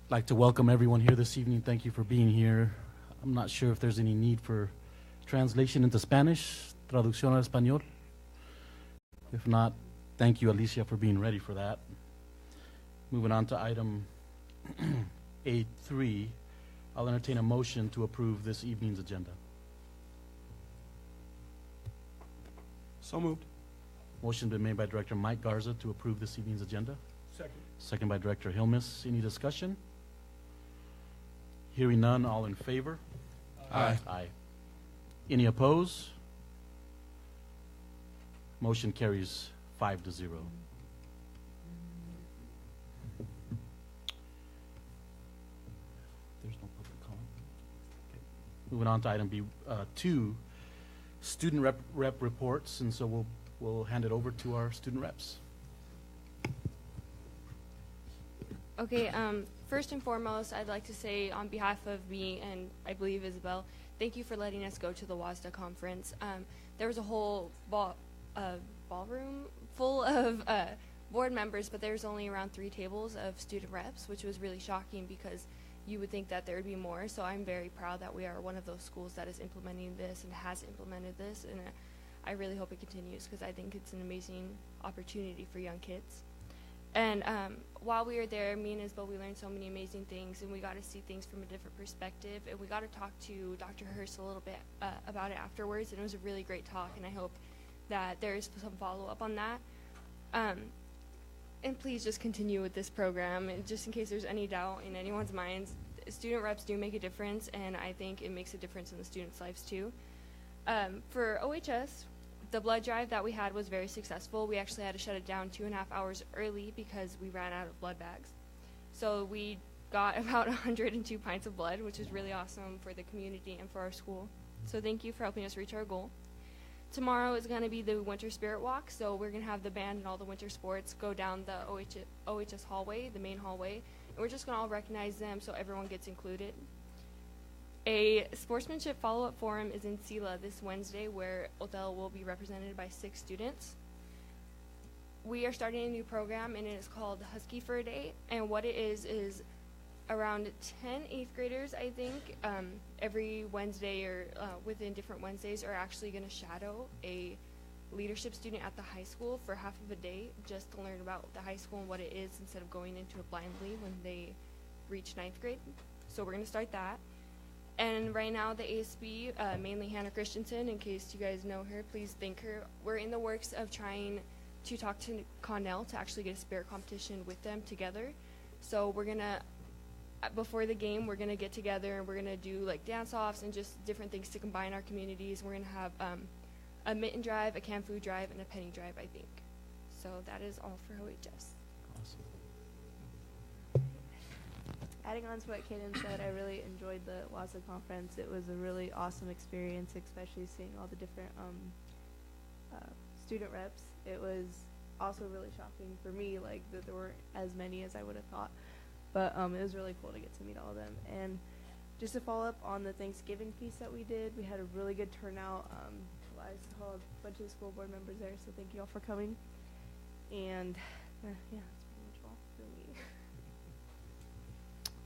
like to welcome everyone here this evening. Thank you for being here. I'm not sure if there's any need for translation into Spanish, traducción al español. If not, thank you, Alicia, for being ready for that. Moving on to item 8.3, I'll entertain a motion to approve this evening's agenda. So moved. Motion been made by Director Mike Garza to approve this evening's agenda. Second. Second by Director Hilmes. Any discussion? Hearing none, all in favor? Aye. Aye. Any opposed? Motion carries 5-0. There's no public comment. Okay. Moving on to item B2, student rep reports, and so we'll hand it over to our student reps. Okay, first and foremost, I'd like to say on behalf of me and I believe Isabel, thank you for letting us go to the WASDA conference. There was a whole ballroom full of board members, but there was only around 3 tables of student reps, which was really shocking because you would think that there would be more. So I'm very proud that we are one of those schools that is implementing this and has implemented this, and I really hope it continues because I think it's an amazing opportunity for young kids. And while we were there, me and Isabel, we learned so many amazing things, and we got to see things from a different perspective, and we got to talk to Dr. Hurst a little bit about it afterwards, and it was a really great talk, and I hope that there is some follow-up on that. And please just continue with this program, and just in case there's any doubt in anyone's minds, student reps do make a difference, and I think it makes a difference in the students' lives too. For OHS, the blood drive that we had was very successful. We actually had to shut it down 2.5 hours early because we ran out of blood bags. So we got about 102 pints of blood, which is really awesome for the community and for our school. So thank you for helping us reach our goal. Tomorrow is going to be the Winter Spirit Walk, so we're going to have the band and all the winter sports go down the OHS hallway, the main hallway, and we're just going to all recognize them so everyone gets included. A sportsmanship follow-up forum is in Sila this Wednesday, where Othel will be represented by 6 students. We are starting a new program, and it is called Husky for a Day, and what it is around 10 8th graders, I think, every Wednesday or within different Wednesdays are actually going to shadow a leadership student at the high school for half of a day just to learn about the high school and what it is instead of going into it blindly when they reach 9th grade. So we're going to start that. And right now, the ASB, mainly Hannah Christensen, in case you guys know her, please thank her. We're in the works of trying to talk to Connell to actually get a spirit competition with them together. So we're going to, before the game, we're going to get together and we're going to do like dance-offs and just different things to combine our communities. We're going to have a mitten drive, a canned food drive, and a penny drive, I think. So that is all for OHS. Awesome. Adding on to what Kaden said, I really enjoyed the WASA conference. It was a really awesome experience, especially seeing all the different student reps. It was also really shocking for me, like that there weren't as many as I would have thought. But it was really cool to get to meet all of them. And just to follow up on the Thanksgiving piece that we did, we had a really good turnout. I saw a bunch of the school board members there, so thank you all for coming. And yeah, that's pretty much all for me.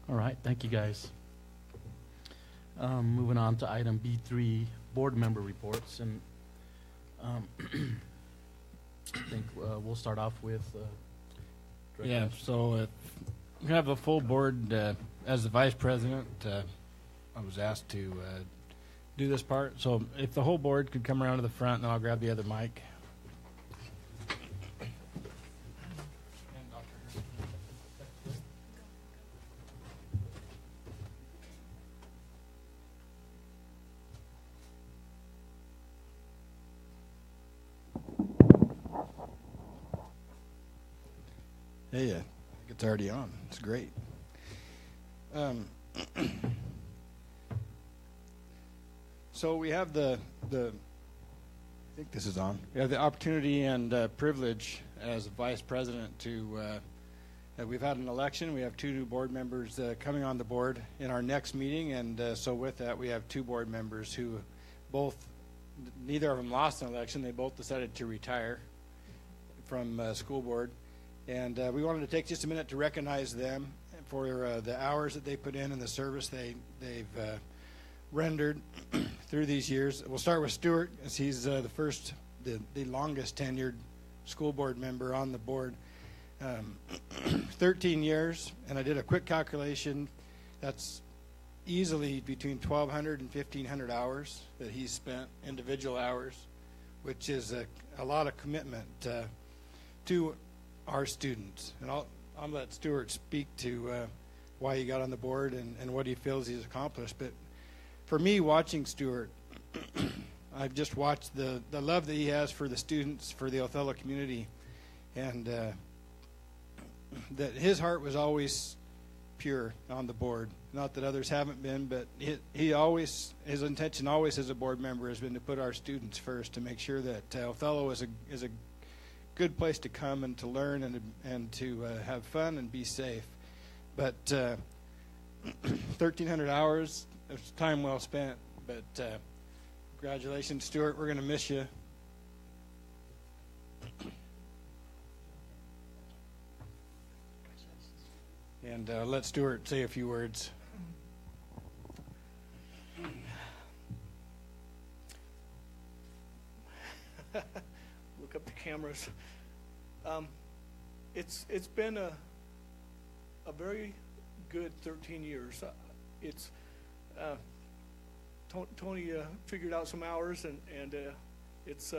All right, thank you guys. Moving on to item B3, board member reports, and I think we'll start off with Director. Yeah, so we have a full board. As the vice president, I was asked to do this part. So if the whole board could come around to the front, and I'll grab the other mic. Hey, it's already on. It's great. So we have the I think this is on. We have the opportunity and privilege as vice president to we've had an election. We have 2 new board members coming on the board in our next meeting, and so with that we have 2 board members who neither of them lost an election. They both decided to retire from school board. And we wanted to take just a minute to recognize them for the hours that they put in and the service they've rendered through these years. We'll start with Stuart, as he's the longest tenured school board member on the board. 13 years, and I did a quick calculation. That's easily between 1,200 and 1,500 hours that he's spent, individual hours, which is a lot of commitment to our students. And I'll let Stuart speak to why he got on the board and what he feels he's accomplished. But for me, watching Stuart, I've just watched the love that he has for the students, for the Othello community, and that his heart was always pure on the board. Not that others haven't been, but his intention always as a board member has been to put our students first, to make sure that Othello is a good place to come and to learn and to have fun and be safe. But 1,300 hours, it's time well spent. But congratulations, Stuart. We're going to miss you. And let Stuart say a few words. Look up the cameras. It's been a very good 13 years. Tony figured out some hours, and it's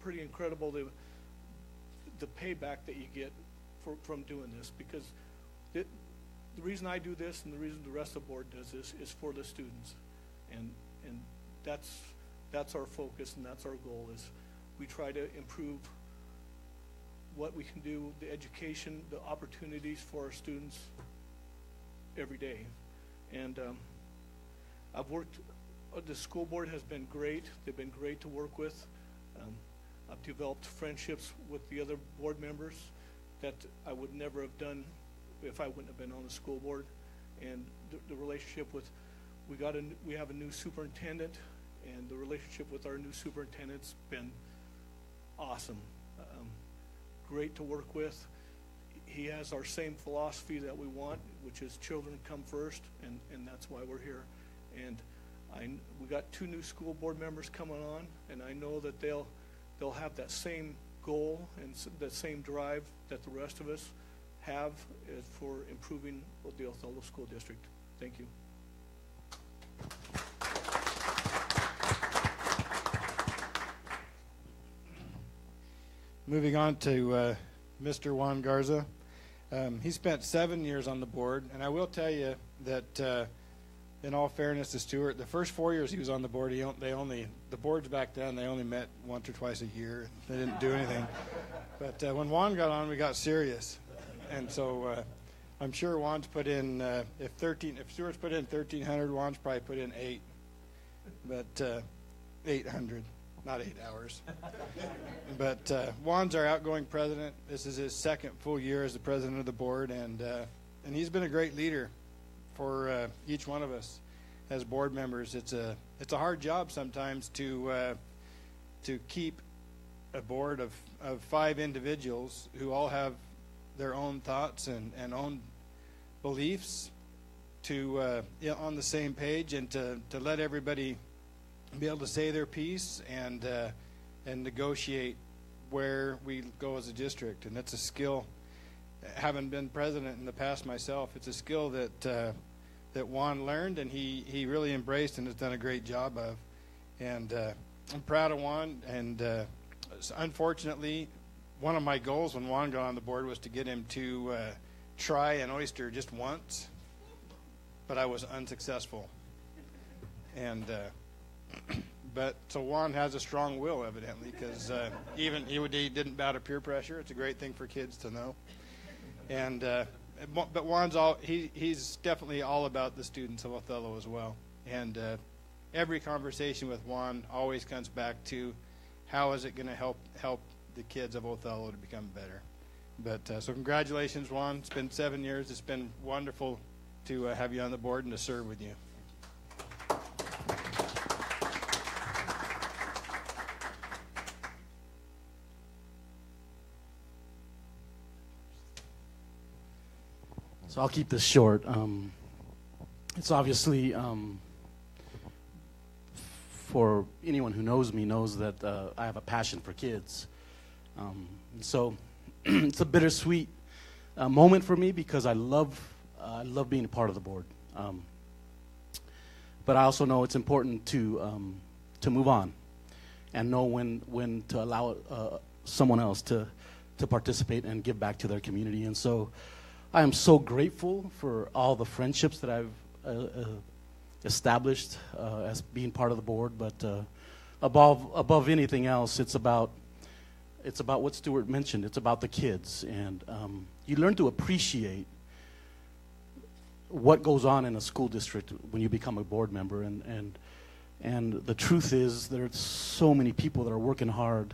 pretty incredible the payback that you get from doing this, because the reason I do this and the reason the rest of the board does this is for the students, and that's our focus, and that's our goal. Is we try to improve what we can do, the education, the opportunities for our students every day. And I've worked, the school board has been great. They've been great to work with. I've developed friendships with the other board members that I would never have done if I wouldn't have been on the school board. And the relationship with, we have a new superintendent, and the relationship with our new superintendent's been awesome. Great to work with. He has our same philosophy that we want, which is children come first, and that's why we're here. And we got 2 new school board members coming on, and I know that they'll have that same goal and that same drive that the rest of us have for improving the Othello School District. Thank you. Moving on to Mr. Juan Garza. He spent 7 years on the board, and I will tell you that in all fairness to Stuart, the first 4 years he was on the board, the boards back then, they only met once or twice a year. They didn't do anything. But when Juan got on, we got serious. And so I'm sure Juan's put in, if Stuart's put in 1,300, Juan's probably put in 8. But 800, not 8 hours. But Juan's our outgoing president. This is his second full year as the president of the board, and he's been a great leader for each one of us as board members. It's a hard job sometimes to keep a board of 5 individuals who all have their own thoughts and own beliefs on the same page, and to let everybody be able to say their piece and negotiate where we go as a district. And that's a skill. Having been president in the past myself, it's a skill that Juan learned, and he really embraced and has done a great job of. And I'm proud of Juan. And unfortunately, one of my goals when Juan got on the board was to get him to try an oyster just once, but I was unsuccessful. And but so Juan has a strong will, evidently, because even he didn't bow to peer pressure. It's a great thing for kids to know. And but Juan's he's definitely all about the students of Othello as well. And every conversation with Juan always comes back to how is it going to help the kids of Othello to become better. But so congratulations, Juan. It's been 7 years. It's been wonderful to have you on the board and to serve with you. So I'll keep this short. It's obviously, for anyone who knows me knows that I have a passion for kids. So it's a bittersweet moment for me because I love being a part of the board. But I also know it's important to move on and know when to allow someone else to participate and give back to their community. And so I am so grateful for all the friendships that I've established as being part of the board. But above anything else, it's about what Stuart mentioned. It's about the kids, and you learn to appreciate what goes on in a school district when you become a board member. And the truth is, there's so many people that are working hard.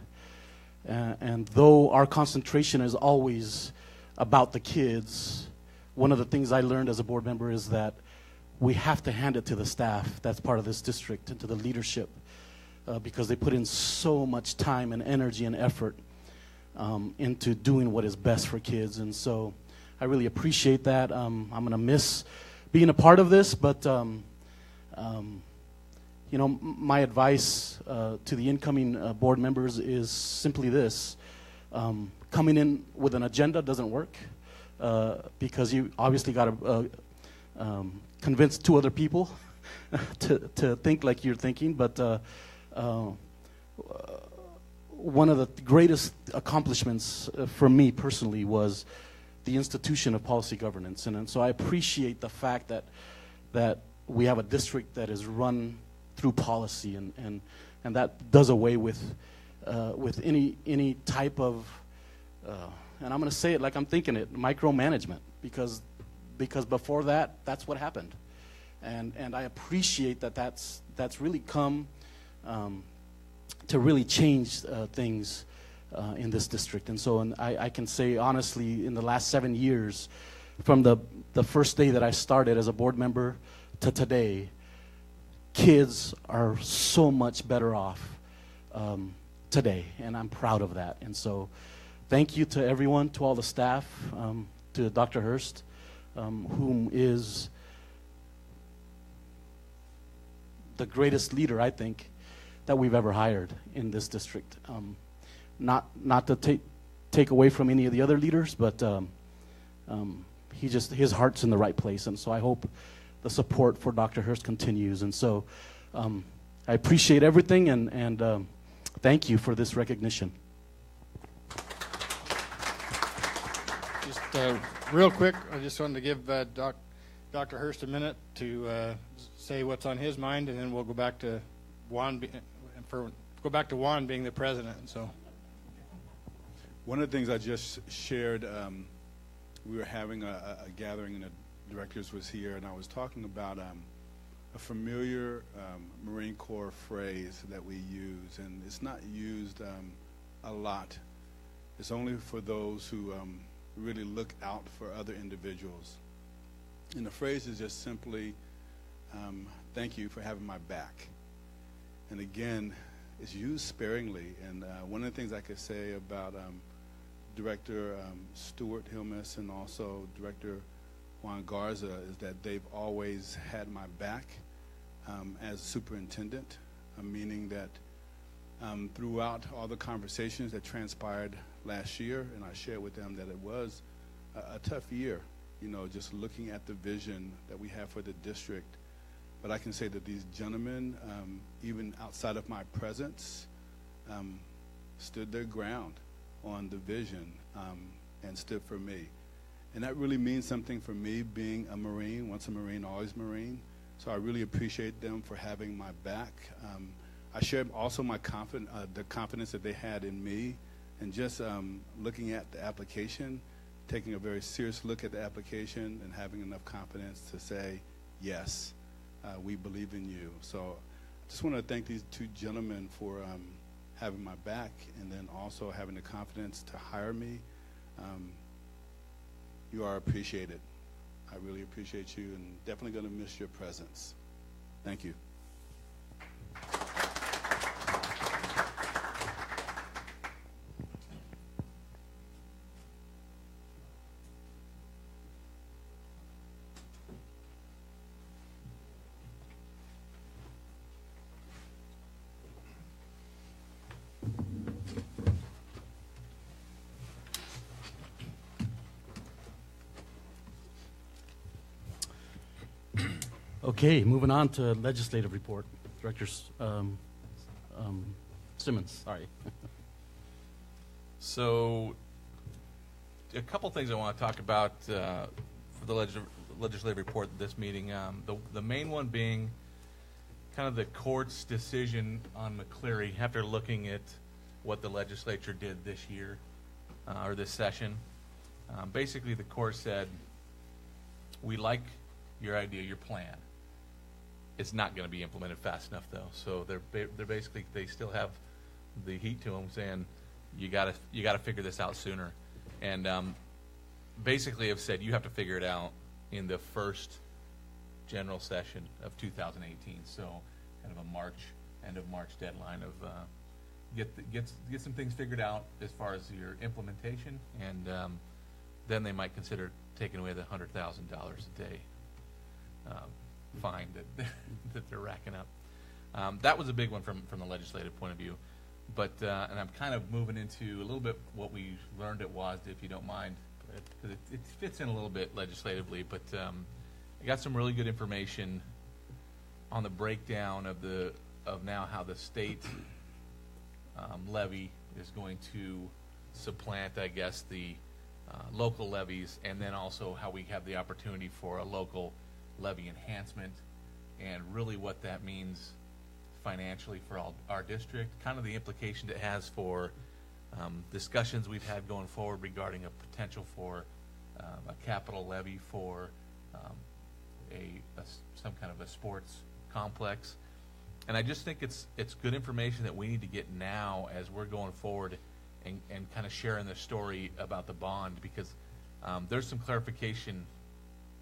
And though our concentration is always about the kids, one of the things I learned as a board member is that we have to hand it to the staff that's part of this district and to the leadership because they put in so much time and energy and effort into doing what is best for kids. And so I really appreciate that. I'm going to miss being a part of this, but you know, my advice to the incoming board members is simply this. Coming in with an agenda doesn't work because you obviously got to convince two other people to think like you're thinking. But one of the greatest accomplishments for me personally was the institution of policy governance. And so I appreciate the fact that we have a district that is run through policy, and that does away with any type of and I'm going to say it like I'm thinking it, micromanagement, because before that, that's what happened, and I appreciate that's really come to really change things in this district. And so I can say honestly, in the last 7 years, from the first day that I started as a board member to today, kids are so much better off today, and I'm proud of that. And so thank you to everyone, to all the staff, to Dr. Hurst, whom is the greatest leader, I think, that we've ever hired in this district. Not to take away from any of the other leaders, but his heart's in the right place. And so I hope the support for Dr. Hurst continues. And so I appreciate everything, and thank you for this recognition. Just real quick, I just wanted to give Dr. Hurst a minute to say what's on his mind, and then we'll go back to Juan being the president. So, one of the things I just shared, we were having a gathering, and the directors was here, and I was talking about a familiar Marine Corps phrase that we use, and it's not used a lot. It's only for those who really look out for other individuals. And the phrase is just simply, thank you for having my back. And again, it's used sparingly. And one of the things I could say about Director Stuart Hilmes and also Director Juan Garza is that they've always had my back as superintendent, meaning that throughout all the conversations that transpired last year, and I shared with them that it was a tough year, you know, just looking at the vision that we have for the district. But I can say that these gentlemen, even outside of my presence, stood their ground on the vision and stood for me. And that really means something for me, being a Marine, once a Marine, always Marine. So I really appreciate them for having my back. I shared also my the confidence that they had in me, and just looking at the application, taking a very serious look at the application and having enough confidence to say, yes, we believe in you. So I just want to thank these two gentlemen for having my back, and then also having the confidence to hire me. You are appreciated. I really appreciate you, and definitely going to miss your presence. Thank you. Okay, moving on to legislative report. Director Simmons, sorry. So, a couple things I want to talk about for the legislative report this meeting. The main one being kind of the court's decision on McCleary after looking at what the legislature did this year or this session. Basically, the court said, we like your idea, your plan. It's not going to be implemented fast enough, though. So they're basically, they still have the heat to them, saying you got to figure this out sooner, and basically have said you have to figure it out in the first general session of 2018. So kind of a end of March deadline of get some things figured out as far as your implementation, and then they might consider taking away the $100,000 a day fine that they're racking up. That was a big one from the legislative point of view. But and I'm kind of moving into a little bit what we learned at WASDA, if you don't mind, because it fits in a little bit legislatively. But I got some really good information on the breakdown of now how the state levy is going to supplant, I guess, the local levies, and then also how we have the opportunity for a local levy enhancement, and really what that means financially for our district, kind of the implication it has for discussions we've had going forward regarding a potential for a capital levy for some kind of a sports complex. And I just think it's good information that we need to get now as we're going forward and kind of sharing the story about the bond, because there's some clarification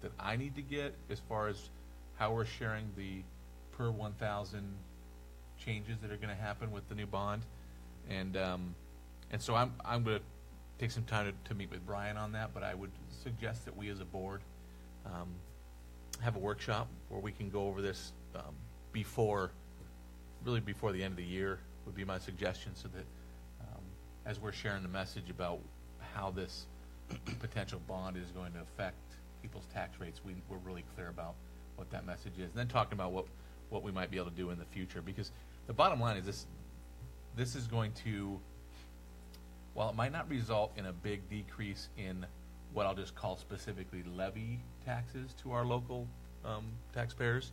that I need to get as far as how we're sharing the per 1,000 changes that are going to happen with the new bond, and so I'm going to take some time to meet with Brian on that. But I would suggest that we as a board have a workshop where we can go over this before the end of the year would be my suggestion, so that as we're sharing the message about how this potential bond is going to affect people's tax rates, we're really clear about what that message is, and then talking about what we might be able to do in the future. Because the bottom line is this is going to, while it might not result in a big decrease in what I'll just call specifically levy taxes to our local taxpayers,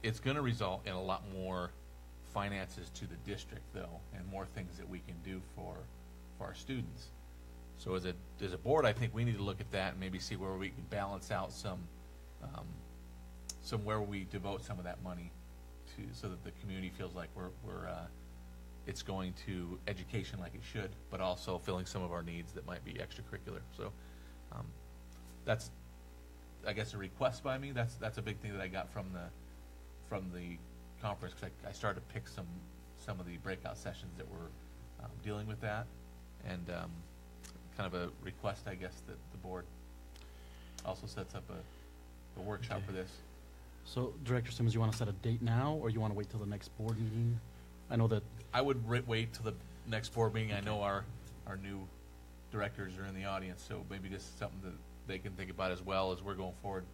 it's going to result in a lot more finances to the district, though, and more things that we can do for our students. So as a board, I think we need to look at that and maybe see where we can balance out some where we devote some of that money to, so that the community feels like it's going to education like it should, but also filling some of our needs that might be extracurricular. So that's, I guess, a request by me. That's a big thing that I got from the conference, because I started to pick some of the breakout sessions that were dealing with that, and kind of a request, I guess, that the board also sets up a workshop for this. So, Director Simmons, you want to set a date now, or you want to wait till the next board meeting? I know that I would wait till the next board meeting. I know our new directors are in the audience, so maybe just something that they can think about as well as we're going forward.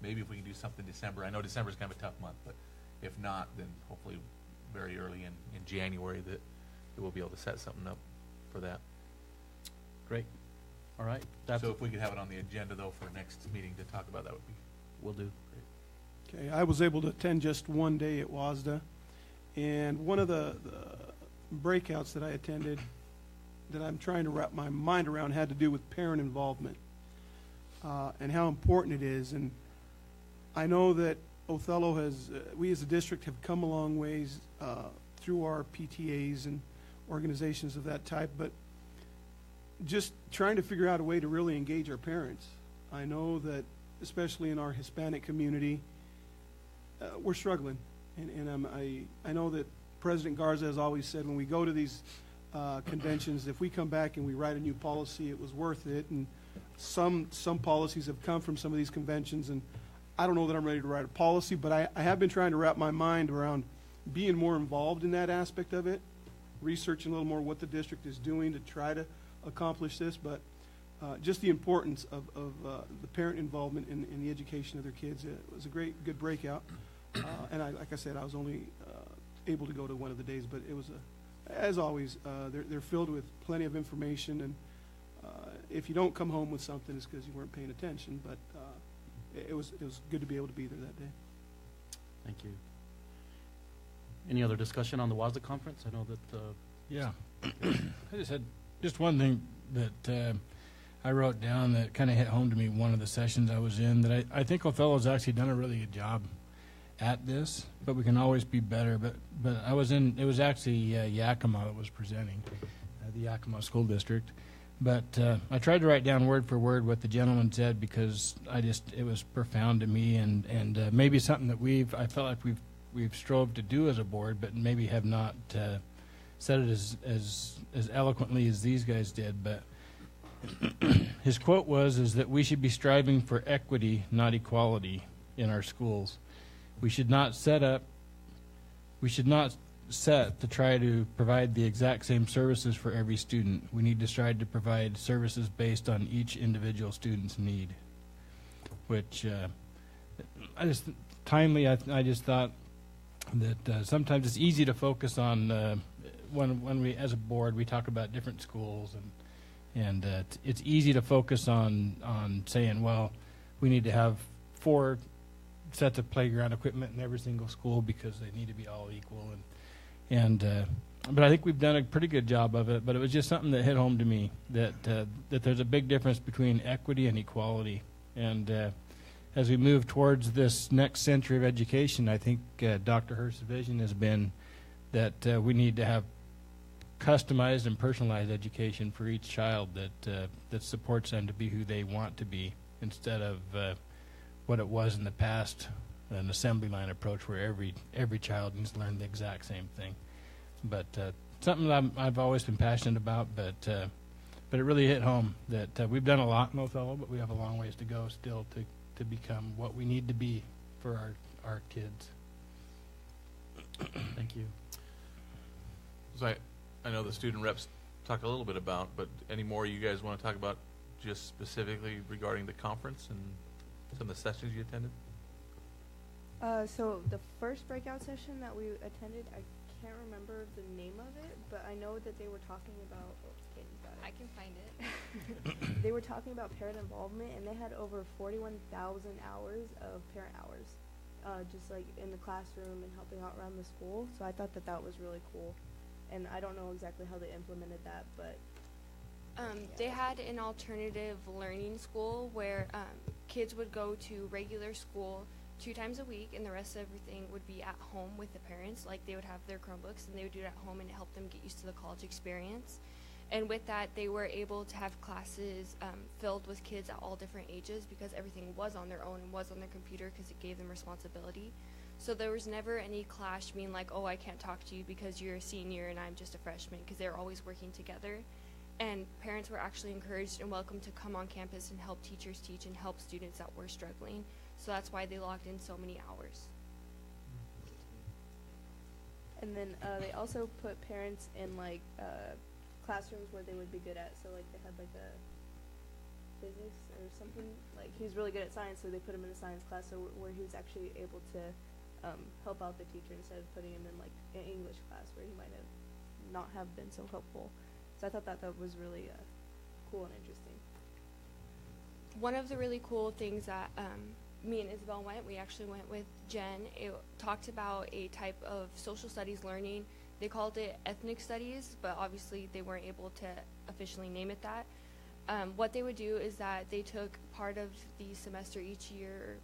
Maybe if we can do something in December. I know December is kind of a tough month, but if not, then hopefully very early in January that we'll be able to set something up for that. Great. All right. So if we could have it on the agenda, though, for next meeting to talk about, that would be. Will do. Great. Okay, I was able to attend just one day at WASDA, and one of the breakouts that I attended that I'm trying to wrap my mind around had to do with parent involvement and how important it is. And I know that Othello we as a district have come a long ways through our PTAs and organizations of that type, but just trying to figure out a way to really engage our parents. I know that, especially in our Hispanic community, we're struggling. And I know that President Garza has always said when we go to these conventions, if we come back and we write a new policy, it was worth it. And some policies have come from some of these conventions, and I don't know that I'm ready to write a policy, but I have been trying to wrap my mind around being more involved in that aspect of it, researching a little more what the district is doing to try to accomplish this. But just the importance of the parent involvement in the education of their kids. It was a good breakout. And like I said, I was only able to go to one of the days, but it was, as always, they're filled with plenty of information. And if you don't come home with something, it's because you weren't paying attention. But it was good to be able to be there that day. Thank you. Any other discussion on the WASDA conference? I know that. Yeah. I just had just one thing that I wrote down that kind of hit home to me one of the sessions I was in, that I think Othello's actually done a really good job at this, but we can always be better. But I was in, it was actually Yakima that was presenting, the Yakima School District. But I tried to write down word for word what the gentleman said, because it was profound to me, and maybe something that I felt like we've strove to do as a board, but maybe have not said it as eloquently as these guys did. But his quote is that we should be striving for equity, not equality, in our schools. We should not set to try to provide the exact same services for every student. We need to strive to provide services based on each individual student's need. Which I just thought that sometimes it's easy to focus on when we, as a board, we talk about different schools, and it's easy to focus on saying, well, we need to have 4 sets of playground equipment in every single school because they need to be all equal, but I think we've done a pretty good job of it. But it was just something that hit home to me, that there's a big difference between equity and equality. And as we move towards this next century of education, I think Dr. Hurst's vision has been that we need to have customized and personalized education for each child that supports them to be who they want to be, instead of what it was in the past, an assembly line approach where every child needs to learn the exact same thing. But something that I've always been passionate about, but it really hit home that we've done a lot in Othello, but we have a long ways to go still to become what we need to be for our kids. Thank you. So I know the student reps talk a little bit about, but any more you guys want to talk about just specifically regarding the conference and some of the sessions you attended? So the first breakout session that we attended, I can't remember the name of it, but I know that they were talking about, I can find it. they were talking about parent involvement, and they had over 41,000 hours of parent hours, just like in the classroom and helping out around the school. So I thought that was really cool. And I don't know exactly how they implemented that, but they had an alternative learning school where kids would go to regular school 2 times a week, and the rest of everything would be at home with the parents. Like, they would have their Chromebooks, and they would do it at home and help them get used to the college experience. And with that, they were able to have classes filled with kids at all different ages, because everything was on their own and was on their computer, because it gave them responsibility. So there was never any clash being like, oh, I can't talk to you because you're a senior and I'm just a freshman, because they were always working together. And parents were actually encouraged and welcome to come on campus and help teachers teach and help students that were struggling. So that's why they logged in so many hours. And then they also put parents in like classrooms where they would be good at. So like they had like a physics or something. Like, he was really good at science, so they put him in a science class, so where he was actually able to help out the teacher instead of putting him in like an English class where he might have not have been so helpful. So I thought that was really cool and interesting. One of the really cool things that me and Isabel went, we actually went with Jen. It talked about a type of social studies learning. They called it ethnic studies, but obviously they weren't able to officially name it that. What they would do is that they took part of the semester each year,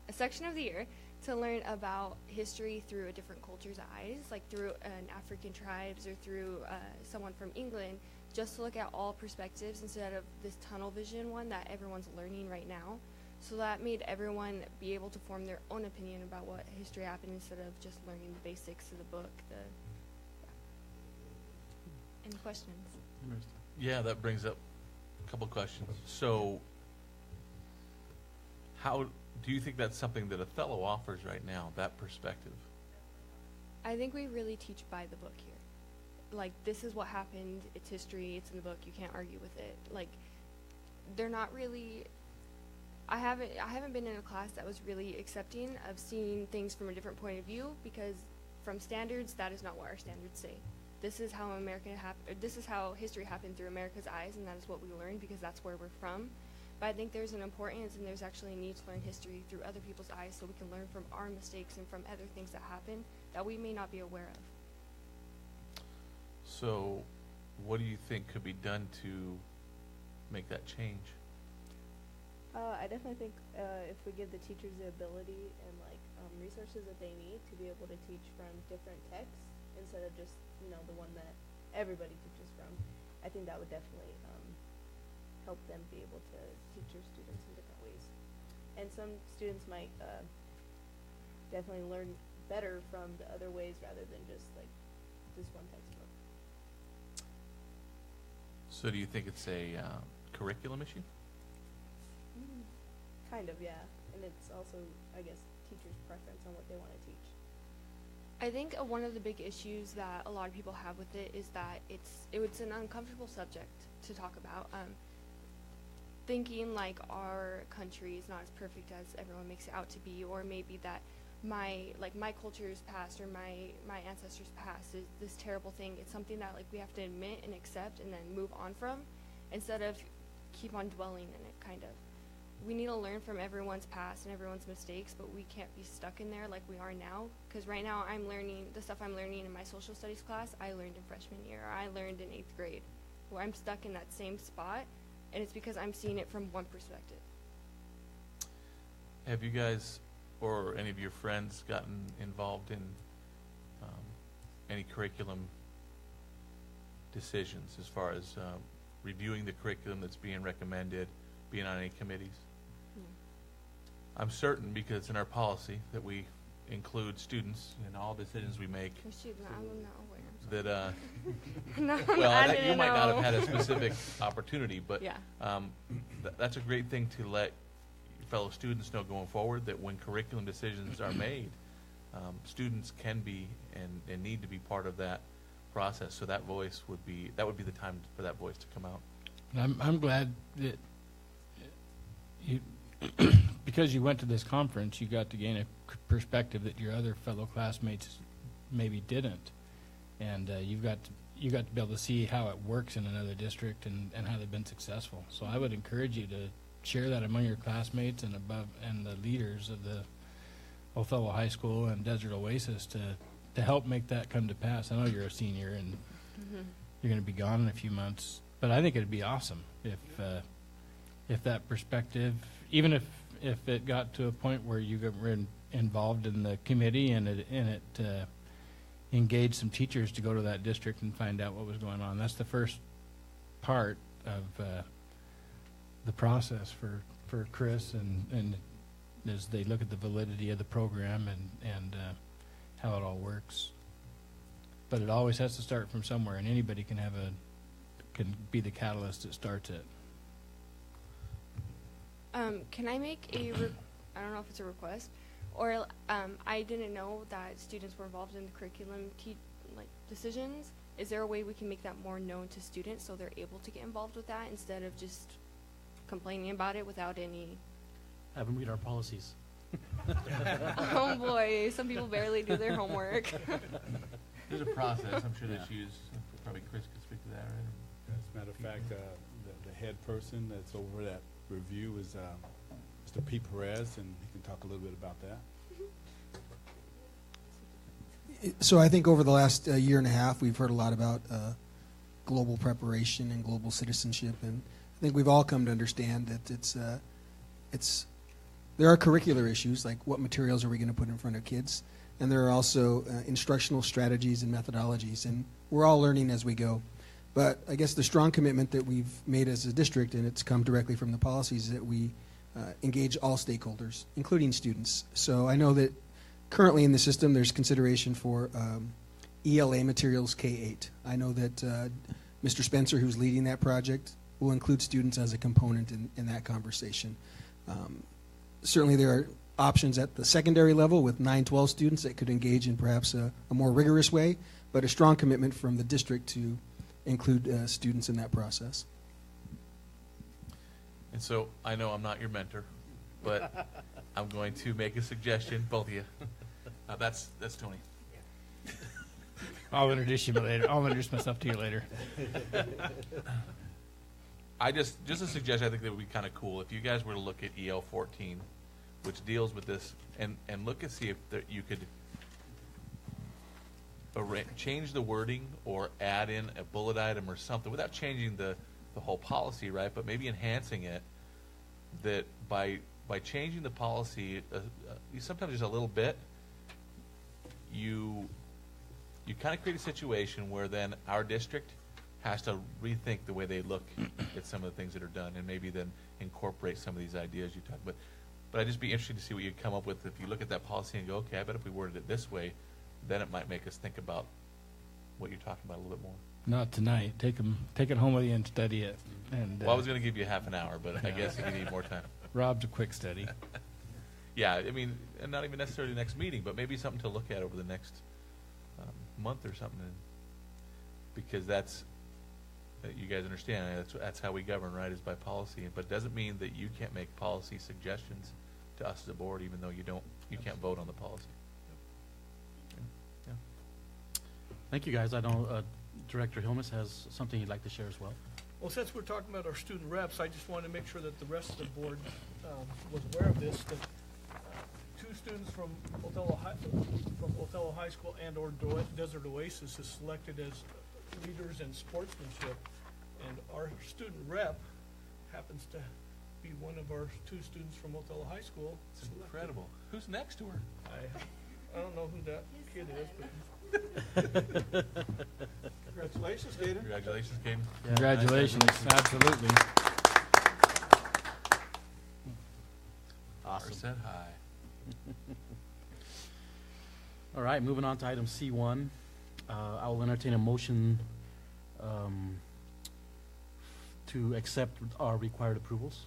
a section of the year, to learn about history through a different culture's eyes, like through an African tribes or through someone from England, just to look at all perspectives instead of this tunnel vision one that everyone's learning right now. So that made everyone be able to form their own opinion about what history happened instead of just learning the basics of the book. Any questions? Yeah, that brings up a couple questions. So how do you think that's something that Othello offers right now, that perspective? I think we really teach by the book here. like, this is what happened, it's history, it's in the book, you can't argue with it. Like, they're not really, I haven't been in a class that was really accepting of seeing things from a different point of view, because from standards, that is not what our standards say. This is how this is how history happened through America's eyes, and that is what we learned because that's where we're from. But I think there's an importance, and there's actually a need to learn history through other people's eyes, so we can learn from our mistakes and from other things that happen that we may not be aware of. So, what do you think could be done to make that change? I definitely think if we give the teachers the ability and resources that they need to be able to teach from different texts instead of just the one that everybody teaches from, I think that would definitely help them be able to teach their students in different ways. And some students might definitely learn better from the other ways rather than just this one textbook. So do you think it's a curriculum issue? Kind of, yeah. And it's also, I guess, teachers' preference on what they want to teach. I think one of the big issues that a lot of people have with it is that it's an uncomfortable subject to talk about. Thinking like our country is not as perfect as everyone makes it out to be, or maybe that my culture's past or my ancestors' past is this terrible thing. It's something that we have to admit and accept and then move on from, instead of keep on dwelling in it. Kind of, we need to learn from everyone's past and everyone's mistakes, but we can't be stuck in there like we are now. Because right now I'm learning the stuff I'm learning in my social studies class I learned in freshman year, or I learned in 8th grade, where I'm stuck in that same spot, and it's because I'm seeing it from one perspective. Have you guys or any of your friends gotten involved in any curriculum decisions as far as reviewing the curriculum that's being recommended, being on any committees? I'm certain, because it's in our policy, that we include students in all decisions we make. I'm not aware. That No, well, I that, didn't you might not have know. had a specific opportunity, but Yeah. That's a great thing to let your fellow students know going forward, that when curriculum decisions are made, students can be and need to be part of that process. So that would be the time for that voice to come out. I'm glad that you, because you went to this conference, you got to gain a perspective that your other fellow classmates maybe didn't, and you got to be able to see how it works in another district and how they've been successful. So I would encourage you to share that among your classmates and the leaders of the Othello High School and Desert Oasis to help make that come to pass. I know you're a senior and you're going to be gone in a few months, but I think it'd be awesome if that perspective, even if it got to a point where you were involved in the committee and it engaged some teachers to go to that district and find out what was going on. That's the first part of the process for Chris and as they look at the validity of the program and how it all works. But it always has to start from somewhere, and anybody can be the catalyst that starts it. Can I make I don't know if it's a request, or I didn't know that students were involved in the curriculum decisions. Is there a way we can make that more known to students so they're able to get involved with that instead of just complaining about it without any? Have them read our policies. Oh boy, some people barely do their homework. There's a process. I'm sure that's used. Probably Chris could speak to that, right? As a matter of fact, the head person that's over that review is Mr. Pete Perez, and he can talk a little bit about that. So I think over the last year and a half, we've heard a lot about global preparation and global citizenship, and I think we've all come to understand that there are curricular issues, like what materials are we going to put in front of kids, and there are also instructional strategies and methodologies, and we're all learning as we go. But I guess the strong commitment that we've made as a district, and it's come directly from the policies, is that we engage all stakeholders, including students. So I know that currently in the system there's consideration for ELA materials K-8. I know that Mr. Spencer, who's leading that project, will include students as a component in that conversation. Certainly there are options at the secondary level with 9-12 students that could engage in perhaps a more rigorous way, but a strong commitment from the district to include students in that process. And so I know I'm not your mentor, but I'm going to make a suggestion, both of you. That's Tony. I'll introduce you later. I'll introduce myself to you later. Just a suggestion, I think that would be kind of cool if you guys were to look at EL 14, which deals with this, and look and see if you could change the wording or add in a bullet item or something without changing the whole policy, right? But maybe enhancing it, that by changing the policy, sometimes just a little bit, you kind of create a situation where then our district has to rethink the way they look at some of the things that are done, and maybe then incorporate some of these ideas you talked about. But I'd just be interested to see what you come up with if you look at that policy and go, okay, I bet if we worded it this way, then it might make us think about what you're talking about a little bit more. Not tonight. Take it home with you and study it. And Well, I was going to give you half an hour, but I guess if you need more time. Rob's a quick study. Yeah, I mean, and not even necessarily the next meeting, but maybe something to look at over the next month or something, because that's you guys understand that's how we govern, right? Is by policy, but it doesn't mean that you can't make policy suggestions to us as a board, even though you can't vote on the policy. Yeah. Thank you, guys. I know Director Hilmes has something he'd like to share as well. Well, since we're talking about our student reps, I just wanted to make sure that the rest of the board was aware of this, that two students from Othello High School and/or Desert Oasis is selected as leaders in sportsmanship, and our student rep happens to be one of our two students from Othello High School. It's incredible. Who's next to her? I don't know who that kid is, but Congratulations, Gator. Congratulations, Caden. Yeah. Congratulations. Absolutely. Awesome. Or said hi. All right, moving on to item C1. I will entertain a motion to accept our required approvals.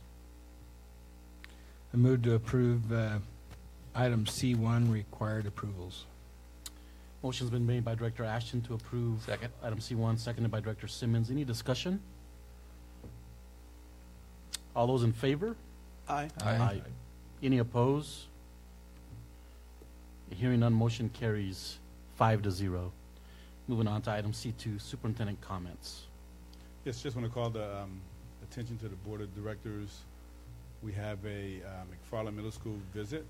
I move to approve item C1, required approvals. Motion's been made by Director Ashton to approve Second. item C1, seconded by Director Simmons. Any discussion? All those in favor? Aye. Aye. Any opposed? Hearing none, motion carries 5-0. Moving on to item C2, superintendent comments. Yes, just want to call the attention to the board of directors. We have a McFarland Middle School visit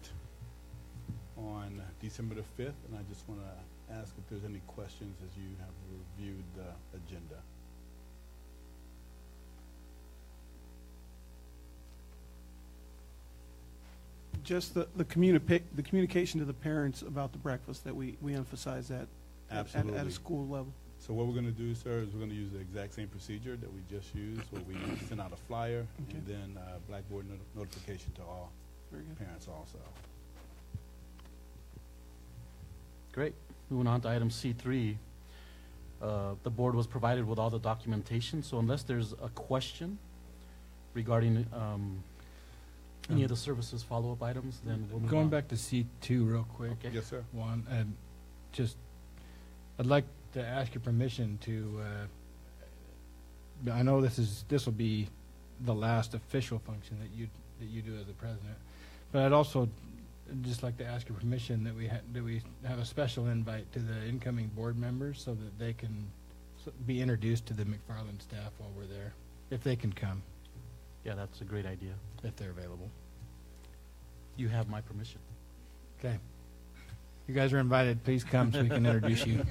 on December the 5th, and I just want to ask if there's any questions as you have reviewed the agenda. Just the communication to the parents about the breakfast, that we emphasize that at Absolutely. a school level. So what we're going to do, sir, is we're going to use the exact same procedure that we just used, where we send out a flyer Okay. and then Blackboard notification to all Very good. parents also. Great. Moving on to item C3. The board was provided with all the documentation, so unless there's a question regarding any of the services follow-up items, then we'll move Going on. back to C2 real quick. Okay. Yes, sir. One, and just, I'd like to ask your permission to, I know this will be the last official function that you do as the president, but I'd also just like to ask your permission that we have a special invite to the incoming board members so that they can be introduced to the McFarland staff while we're there, if they can come, Yeah, that's a great idea. if they're available. You have my permission. Okay. You guys are invited. Please come so we can introduce you.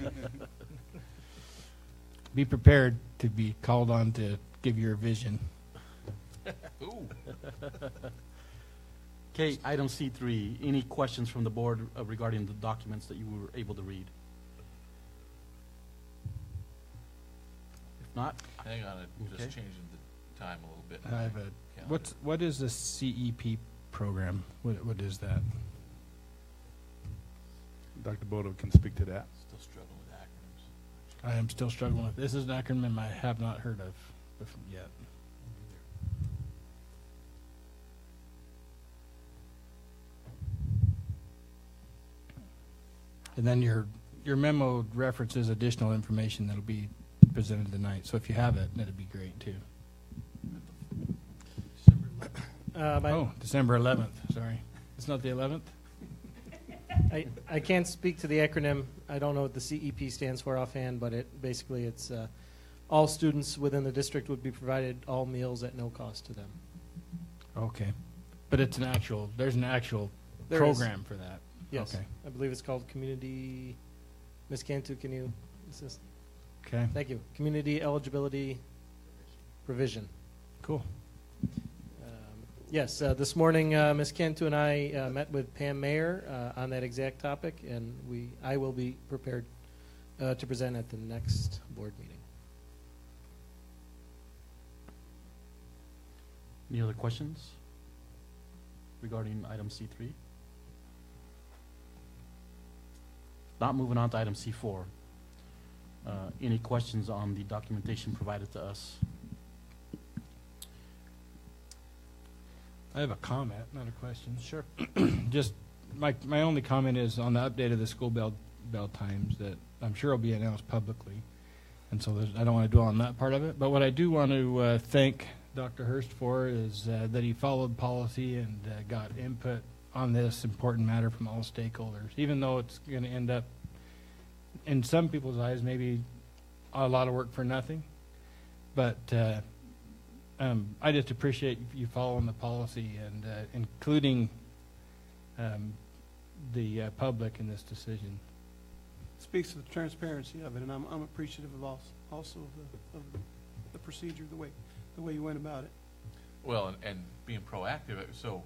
Be prepared to be called on to give your vision. Ooh. Okay, item C3. Any questions from the board regarding the documents that you were able to read? If not, Hang on, I'm just Okay. changing the time a little bit. I have Calendar. what is the CEP program? What is that? Dr. Bodo can speak to that. Still struggling with acronyms. I am still struggling with this. Is an acronym I have not heard of yet. And then your memo references additional information that'll be presented tonight. So if you have it, that'd be great too. December 11th, sorry. It's not the 11th? I can't speak to the acronym. I don't know what the CEP stands for offhand, but it's all students within the district would be provided all meals at no cost to them. Okay. But there's an actual There is. program for that. Yes. Okay. I believe it's called Community. Ms. Cantu, can you assist? Okay. Thank you. Community Eligibility Provision. Cool. Yes, this morning Ms. Cantu and I met with Pam Mayer on that exact topic, and I will be prepared to present at the next board meeting. Any other questions regarding item C3? Not moving on to item C4. Any questions on the documentation provided to us? I have a comment, not a question. Sure. Just my only comment is on the update of the school bell times that I'm sure will be announced publicly, and so I don't want to dwell on that part of it. But what I do want to thank Dr. Hurst for is that he followed policy and got input on this important matter from all stakeholders, even though it's going to end up, in some people's eyes, maybe a lot of work for nothing. But I just appreciate you following the policy and including the public in this decision. Speaks to the transparency of it, and I'm appreciative of also of the procedure, the way you went about it. Well, and being proactive, so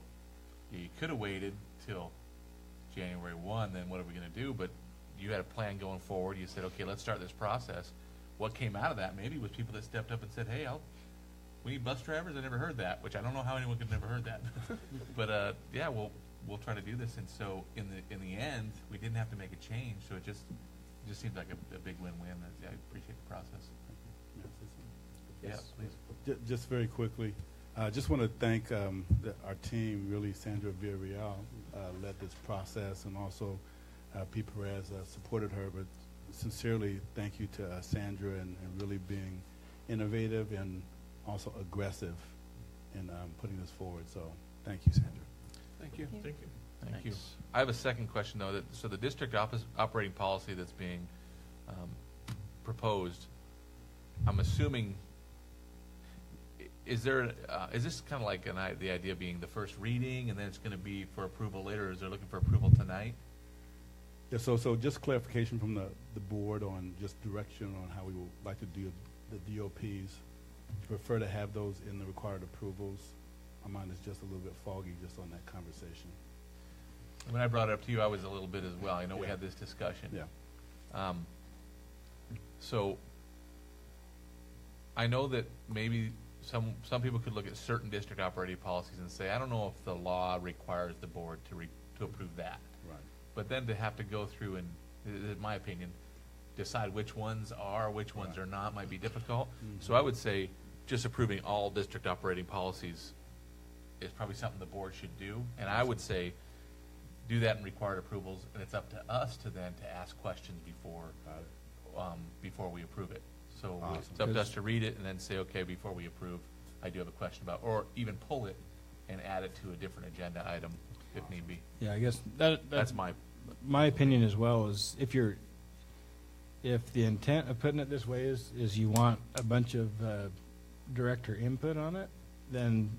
you could have waited till January 1, then what are we going to do? But you had a plan going forward. You said, okay, let's start this process. What came out of that maybe was people that stepped up and said, hey, we need bus drivers. I never heard that, which I don't know how anyone could have never heard that. But yeah, we'll try to do this. And so in the end, we didn't have to make a change. So it just seems like a big win-win. I appreciate the process. Yes. Yeah, please. Just very quickly, I just want to thank our team, really. Sandra Villarreal led this process, and also Pete Perez supported her. But sincerely, thank you to Sandra and really being innovative and also aggressive in putting this forward. So thank you, Sandra. Thank you. Thank you. Thank you. I have a second question, though. So the district operating policy that's being proposed, I'm assuming, is this kind of like the idea being the first reading and then it's going to be for approval later, or is there looking for approval tonight? Yeah, so just clarification from the board on just direction on how we would like to do the DOPs. Prefer to have those in the required approvals. My mind is just a little bit foggy just on that conversation. When I brought it up to you, I was a little bit as well. I know we had this discussion. Yeah. So I know that maybe some people could look at certain district operating policies and say, I don't know if the law requires the board to approve that. Right. But then to have to go through and, in my opinion, decide which ones are, which ones are not might be difficult. Mm-hmm. So I would say just approving all district operating policies is probably something the board should do. And I would say do that in required approvals, and it's up to us to ask questions before we approve it. So Awesome. it's up to us to read it and then say, okay, before we approve, I do have a question about, or even pull it and add it to a different agenda item if need be. Yeah, I guess That's my opinion as well. Is if the intent of putting it this way is you want a bunch of director input on it, then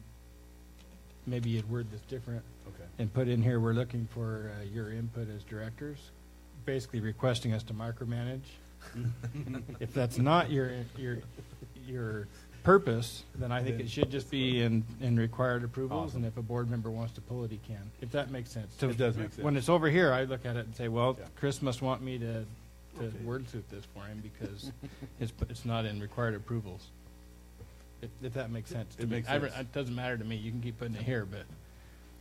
maybe you'd word this different. Okay. And put in here, we're looking for your input as directors, basically requesting us to micromanage. If that's not your purpose, then I think it should just be in required approvals. Awesome. And if a board member wants to pull it, he can. If that makes sense. So It does make sense. when it's over here, I look at it and say, well, Yeah. Chris must want me to Okay. wordsmith this for him because it's not in required approvals. If that makes sense. to It me. makes sense. It doesn't matter to me. You can keep putting it here,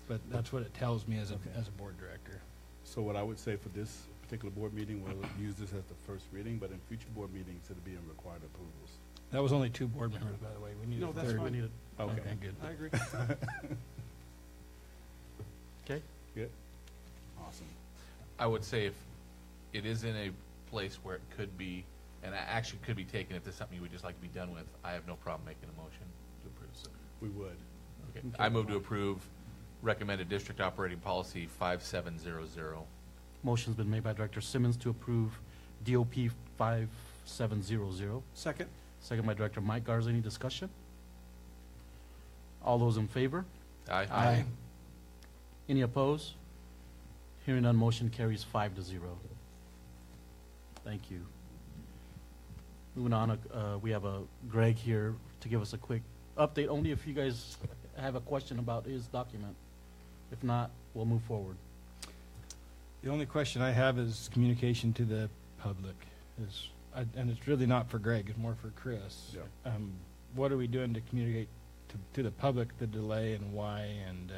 but that's what it tells me as a board director. So what I would say for this particular board meeting, we'll use this as the first reading, but in future board meetings, it'll be in required approvals. That was only 2 board members, by the way. We need No, a that's third. fine. We need it. Okay. Good. I agree. Okay. Good. Awesome. I would say it is in a place where it could be, and action could be taken if there's something you would just like to be done with, I have no problem making a motion to approve. So, We would. okay. I move to approve recommended district operating policy 5700. Motion's been made by Director Simmons to approve DOP 5700. Second? Second by Director Mike Garza. Any discussion? All those in favor? Aye. Any opposed? Hearing none, motion carries 5-0. Thank you. Moving on, we have Greg here to give us a quick update, only if you guys have a question about his document. If not, we'll move forward. The only question I have is communication to the public. And it's really not for Greg, it's more for Chris. Yeah. What are we doing to communicate to the public the delay and why, and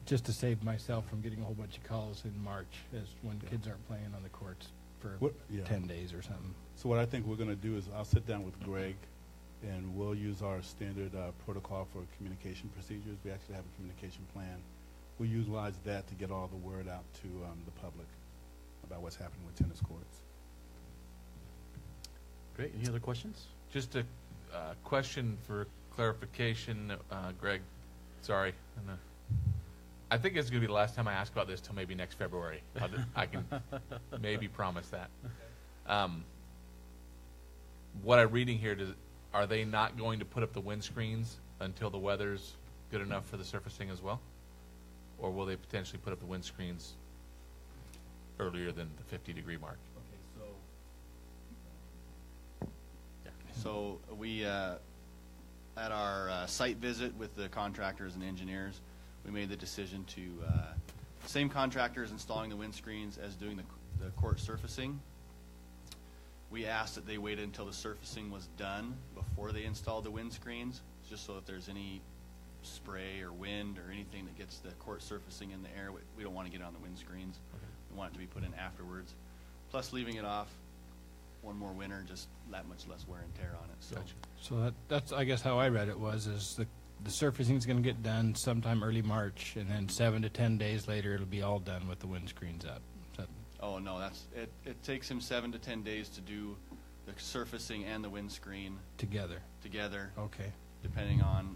just to save myself from getting a whole bunch of calls in March as when kids aren't playing on the courts for 10 days or something. So what I think we're going to do is I'll sit down with Greg, and we'll use our standard protocol for communication procedures. We actually have a communication plan. We'll utilize that to get all the word out to the public about what's happening with tennis courts. Great. Any other questions? Just a question for clarification, Greg. Sorry. I think it's going to be the last time I ask about this till maybe next February. I can maybe promise that. What I'm reading here, are they not going to put up the windscreens until the weather's good enough for the surfacing as well? Or will they potentially put up the windscreens earlier than the 50-degree mark? So we, at our site visit with the contractors and engineers, we made the decision to, same contractors installing the windscreens as doing the court surfacing. We asked that they waited until the surfacing was done before they installed the windscreens, just so if there's any spray or wind or anything that gets the court surfacing in the air, we don't want to get it on the windscreens. Okay. We want it to be put in afterwards. Plus, leaving it off one more winter, just that much less wear and tear on it. So, Gotcha. So that's I guess how I read it is the surfacing is going to get done sometime early March, and then 7 to 10 days later it'll be all done with the windscreens up. oh no, it takes him 7 to 10 days to do the surfacing and the windscreen Together. Okay. depending on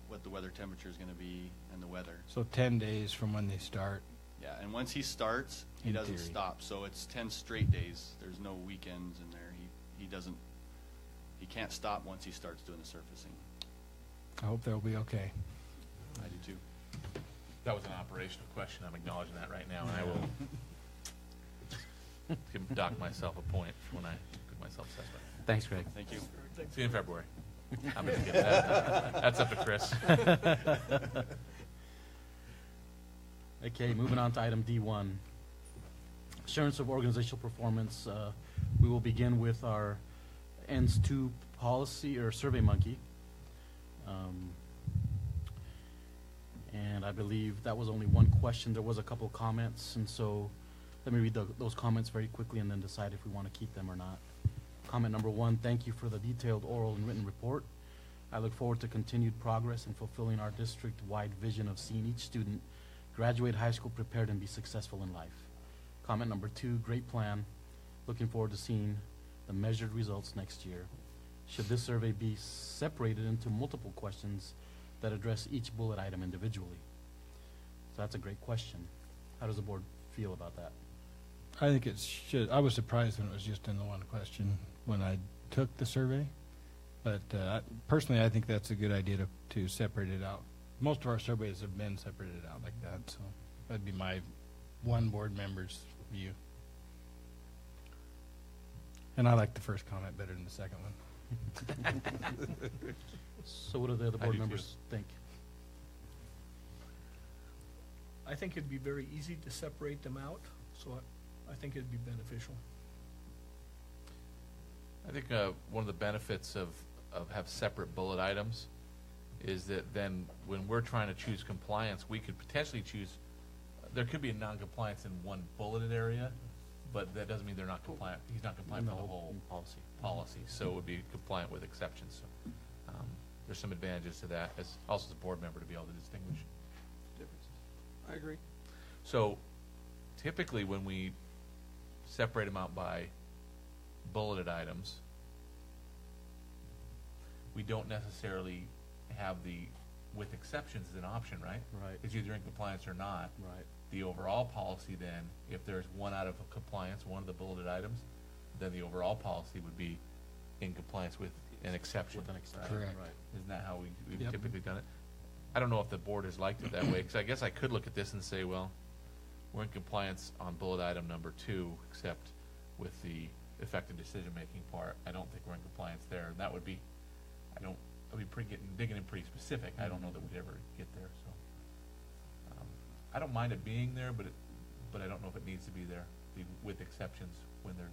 what the weather temperature is going to be and the weather. So 10 days from when they start. Yeah, and once he starts, he In doesn't theory. stop. So it's 10 straight days. There's no weekends in there. He can't stop once he starts doing the surfacing. I hope they'll be okay. I do too. That was an operational question. I'm acknowledging that right now, and I will dock myself a point when I put myself suspect. Thanks, Greg. Thank you. See you in February. I'm going to get that. That's up to Chris. Okay, moving on to item D1. Assurance of organizational performance. We will begin with our ENS 2 policy or Survey Monkey. And I believe that was only one question. There was a couple comments, and so let me read those comments very quickly and then decide if we want to keep them or not. Comment number 1, thank you for the detailed oral and written report. I look forward to continued progress in fulfilling our district-wide vision of seeing each student graduate high school prepared and be successful in life. Comment number 2, great plan. Looking forward to seeing the measured results next year. Should this survey be separated into multiple questions that address each bullet item individually? So that's a great question. How does the board feel about that? I think it should. I was surprised when it was just in the one question when I took the survey. But personally, I think that's a good idea to separate it out. Most of our surveys have been separated out like that, so that'd be my one board member's view. And I like the first comment better than the second one. So what do the other I board do members think? I think it'd be very easy to separate them out, so I think it'd be beneficial. I think one of the benefits of have separate bullet items is that then when we're trying to choose compliance, we could potentially choose, there could be a non-compliance in one bulleted area, but that doesn't mean they're not compliant. He's not compliant with the whole policy, so it would be compliant with exceptions. So there's some advantages to that, as also as a board member to be able to distinguish differences. I agree. So, typically when we separate them out by bulleted items, we don't necessarily have the with exceptions as an option, right? Right. It's either in compliance or not. Right. The overall policy then, if there's one out of compliance, one of the bulleted items, then the overall policy would be in compliance with an exception. With an exception. Correct. Right. Isn't that how we've Yep. typically done it? I don't know if the board has liked it that way, because I guess I could look at this and say, well, we're in compliance on bullet item number 2, except with the effective decision-making part. I don't think we're in compliance there. And that would be, I'd be digging in pretty specific. I don't know that we'd ever get there, so. I don't mind it being there, but I don't know if it needs to be there, with exceptions when they're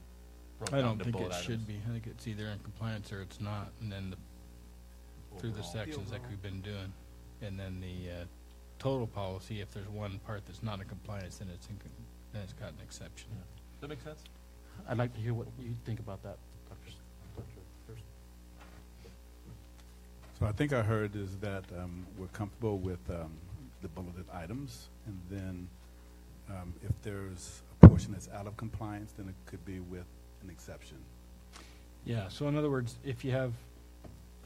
broken I down don't to think bullet it items. should be. I think it's either in compliance or it's not, and then through the Overall. sections like we've been doing. And then the total policy, if there's one part that's not in compliance, then then it's got an exception. Yeah. Does that make sense? I'd like to hear what you think about that, Dr. Thurston. So I think I heard is that we're comfortable with the bulleted items, and then if there's a portion that's out of compliance, then it could be with an exception. Yeah, so in other words, if you have,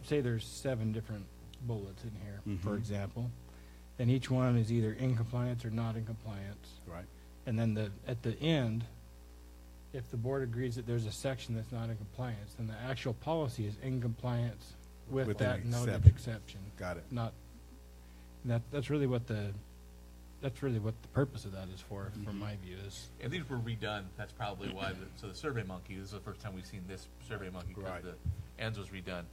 say there's 7 different bullets in here, for Mhm. example, and each one is either in compliance or not in compliance. Right. And then at the end, if the board agrees that there's a section that's not in compliance, then the actual policy is in compliance with With that an noted exception. exception. Got it. Not, that's really what the purpose of that is for, from Mhm. my view, is. And these were redone. That's probably why. So the Survey Monkey, this is the first time we've seen this Survey Monkey, because Right. the ends was redone.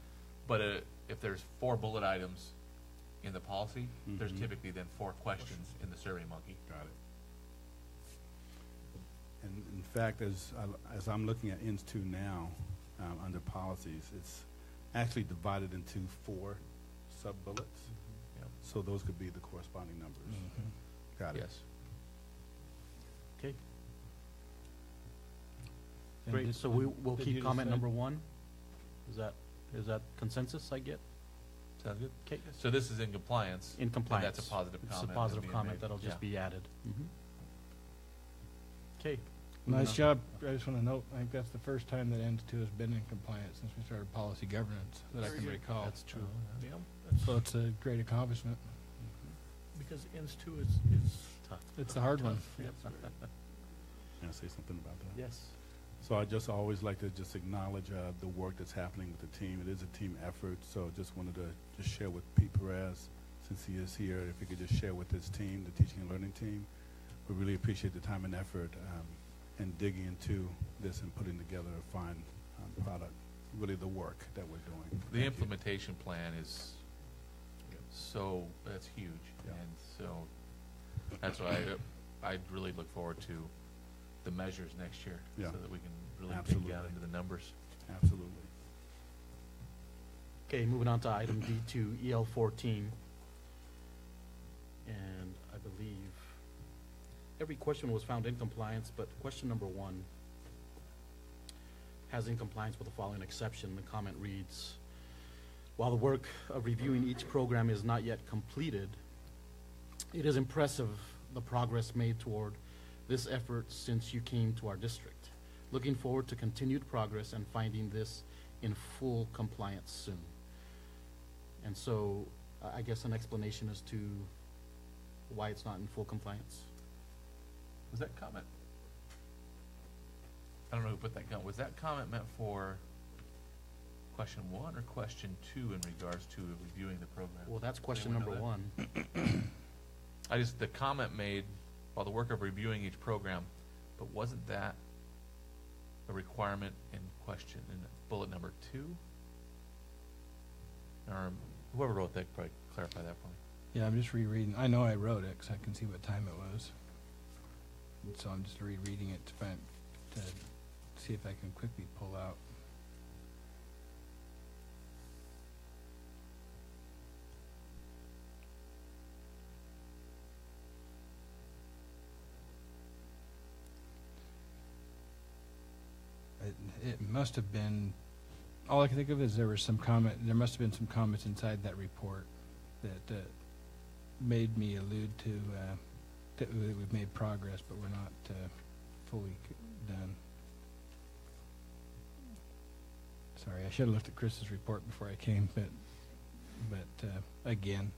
But if there's 4 bullet items in the policy, there's Mhm. typically then 4 questions in the Survey Monkey. Got it. And in fact, as I'm looking at INS 2 now, under policies, it's actually divided into 4 sub-bullets. Yep. So those could be the corresponding numbers. Got it. Yes. Okay, And great. did- So we'll did you keep comment decide- number 1. Is that consensus I get? Sounds good. Okay. So this is in compliance. In compliance. And that's a positive It's comment. a positive being comment made. that'll just Yeah. be added. Okay. Nice job. I just want to note, I think that's the first time that N2 has been in compliance since we started policy governance that I Very can good. recall. That's true. Yeah, that's, So it's a great accomplishment. because INS 2 is Tough. It's a hard one. tough. Yeah, it's very- Can I say something about that? Yes. So I just always like to just acknowledge the work that's happening with the team. It is a team effort, so just wanted to just share with Pete Perez, since he is here, if he could just share with his team, the teaching and learning team. We really appreciate the time and effort and digging into this and putting together a fine product, really the work that we're doing. The Thank you. implementation plan is that's huge. Yeah. And so that's why I really look forward to the measures next year, Yeah. so that we can really dig Absolutely. down into the numbers. Absolutely. Okay, moving on to item D2, EL 14. And I believe every question was found in compliance, but question number 1 has in compliance with the following exception. The comment reads, while the work of reviewing each program is not yet completed, it is impressive the progress made toward this effort since you came to our district. Looking forward to continued progress and finding this in full compliance soon. And so I guess an explanation as to why it's not in full compliance. Was that comment? I don't know who put that comment. Was that comment meant for question 1 or question 2 in regards to reviewing the program? Well, that's question Anyone number know that? 1. The comment made while the work of reviewing each program, but wasn't that a requirement in question in bullet number 2? Or whoever wrote that could probably clarify that for me. Yeah, I'm just rereading. I know I wrote it because I can see what time it was. And so I'm just rereading it to see if I can quickly pull out. It must have been, all I can think of is there must have been some comments inside that report that made me allude to that we've made progress, but we're not fully done. Sorry, I should have looked at Chris's report before I came, but again,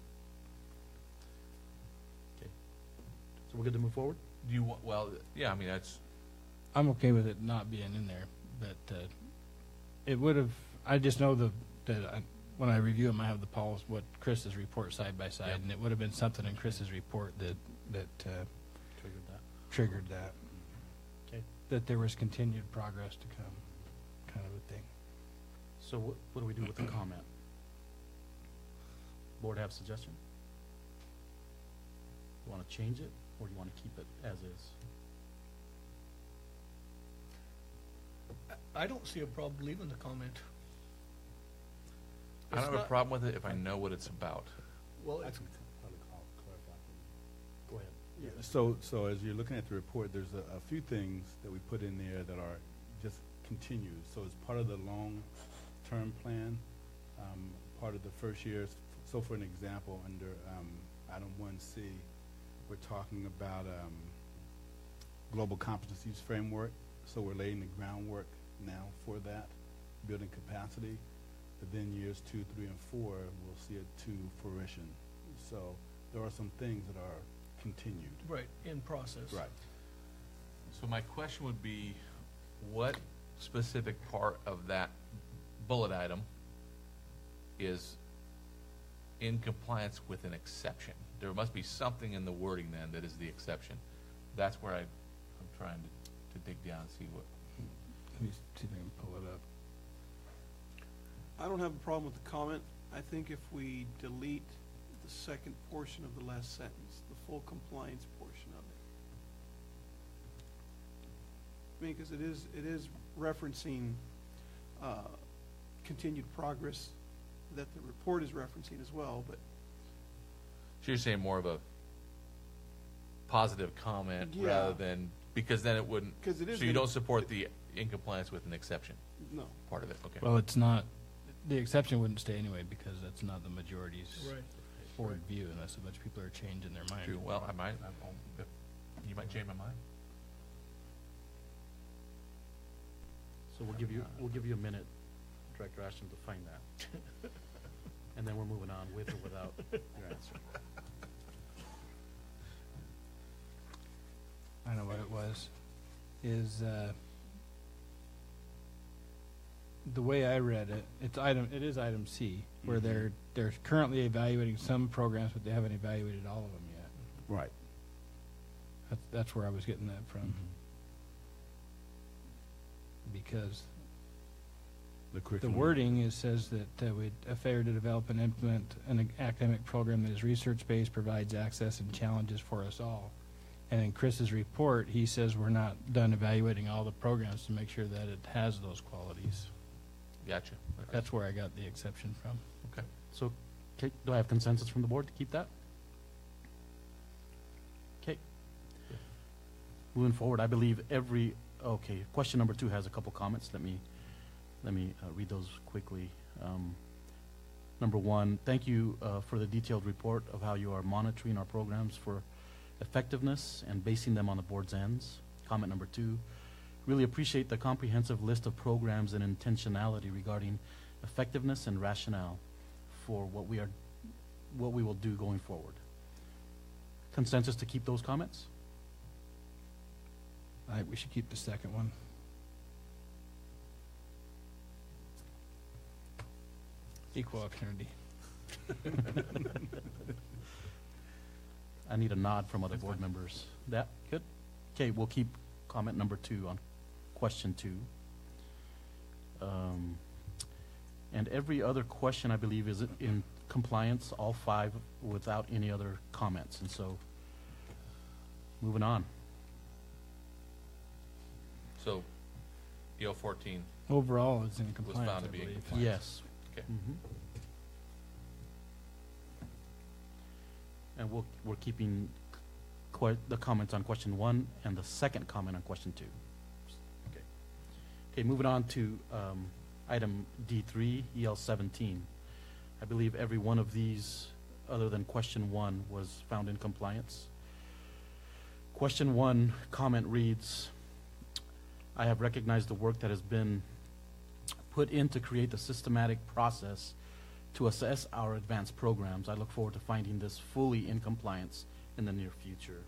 So we're good to move forward? Do you, well, yeah, I mean, that's, I'm okay with it not being in there, but it would have, I just know when I review them, I have the Paul's, what Chris's report side by side, Yep. and it would have been something in Chris's report that Triggered that. triggered that. Okay. That there was continued progress to come, kind of a thing. So what do we do with the comment? Board have suggestion? You want to change it, or do you want to keep it as is? I don't see a problem leaving the comment. I don't It's have a not- problem with it if I know what it's about. Well, I it's, can probably clarify. Go ahead. Yeah, so as you're looking at the report, there's a few things that we put in there that are just continued. So as part of the long-term plan, part of the first year, so for an example, under item 1C, we're talking about global competencies framework. So we're laying the groundwork now for that, building capacity. But then years 2, 3, and 4, we'll see it to fruition. So there are some things that are continued. right, in process. Right. So my question would be, what specific part of that bullet item is in compliance with an exception? There must be something in the wording then that is the exception. That's where I'm trying to dig down and see what. Let me see if I can pull it up. I don't have a problem with the comment. I think if we delete the second portion of the last sentence, the full compliance portion of it. I mean, because it is referencing continued progress that the report is referencing as well, but So you're saying more of a positive comment Yeah. rather than, because then it wouldn't, because it is. so you gonna- don't support the in compliance with an exception No. part of it, okay. Well, it's not, the exception wouldn't stay anyway because that's not the majority's Right. board view unless a bunch of people are changing their mind. True. Well, you might change my mind. So we'll give you a minute, Director Ashton, to find that. And then we're moving on with or without your answer. I know what it was, is, the way I read it, it is item C, where Mhm. they're currently evaluating some programs, but they haven't evaluated all of them yet. Right. That's where I was getting that from, because The the curriculum. wording says that we failure to develop and implement an academic program that is research-based, provides access and challenges for us all. And in Chris's report, he says we're not done evaluating all the programs to make sure that it has those qualities. Gotcha. That's where I got the exception from. So, okay, do I have consensus from the board to keep that? Okay. Moving forward, I believe okay, question number 2 has a couple comments. Let me read those quickly. Number 1, thank you for the detailed report of how you are monitoring our programs for effectiveness and basing them on the board's ends. Comment number 2, really appreciate the comprehensive list of programs and intentionality regarding effectiveness and rationale for what we will do going forward. Consensus to keep those comments? We should keep the second one. Equal opportunity. I need a nod from other board members. That, good? Okay, we'll keep comment number 2 on question 2. And every other question, I believe, is in compliance, all 5 without any other comments. And so, moving on. So, EL 14, Overall, it's in compliance, found I to be in believe. compliance. Yes. okay. And we're keeping the comments on question 1 and the second comment on question 2. Okay. Okay, moving on to item D3, EL 17. I believe every one of these, other than question 1, was found in compliance. Question 1 comment reads, I have recognized the work that has been put in to create the systematic process to assess our advanced programs. I look forward to finding this fully in compliance in the near future.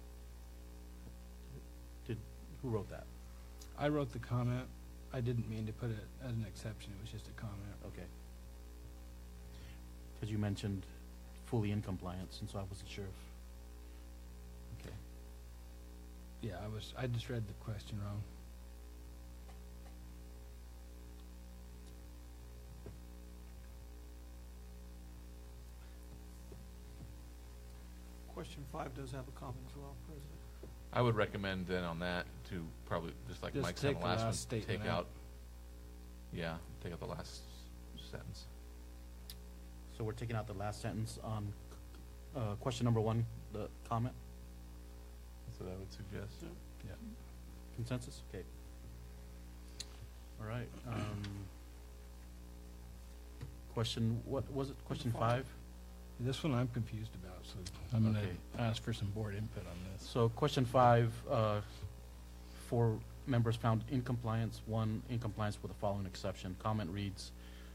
Who wrote that? I wrote the comment. I didn't mean to put it as an exception. It was just a comment. Okay. Because you mentioned fully in compliance, and so I wasn't sure if. Okay. Yeah, I just read the question wrong. Question 5 does have a comment as well, President. I would recommend then on that to probably, just like Just Mike said on take the the last one, last statement take out. out, yeah, take out the last sentence. So we're taking out the last sentence on question number 1, the comment. That's what I would suggest. Yeah. Consensus? Okay. All right. Question, what was it? Question 5? This one I'm confused about, so I'm going to Okay. ask for some board input on this. So question 5, 4 members found in compliance, 1 in compliance with the following exception. Comment reads,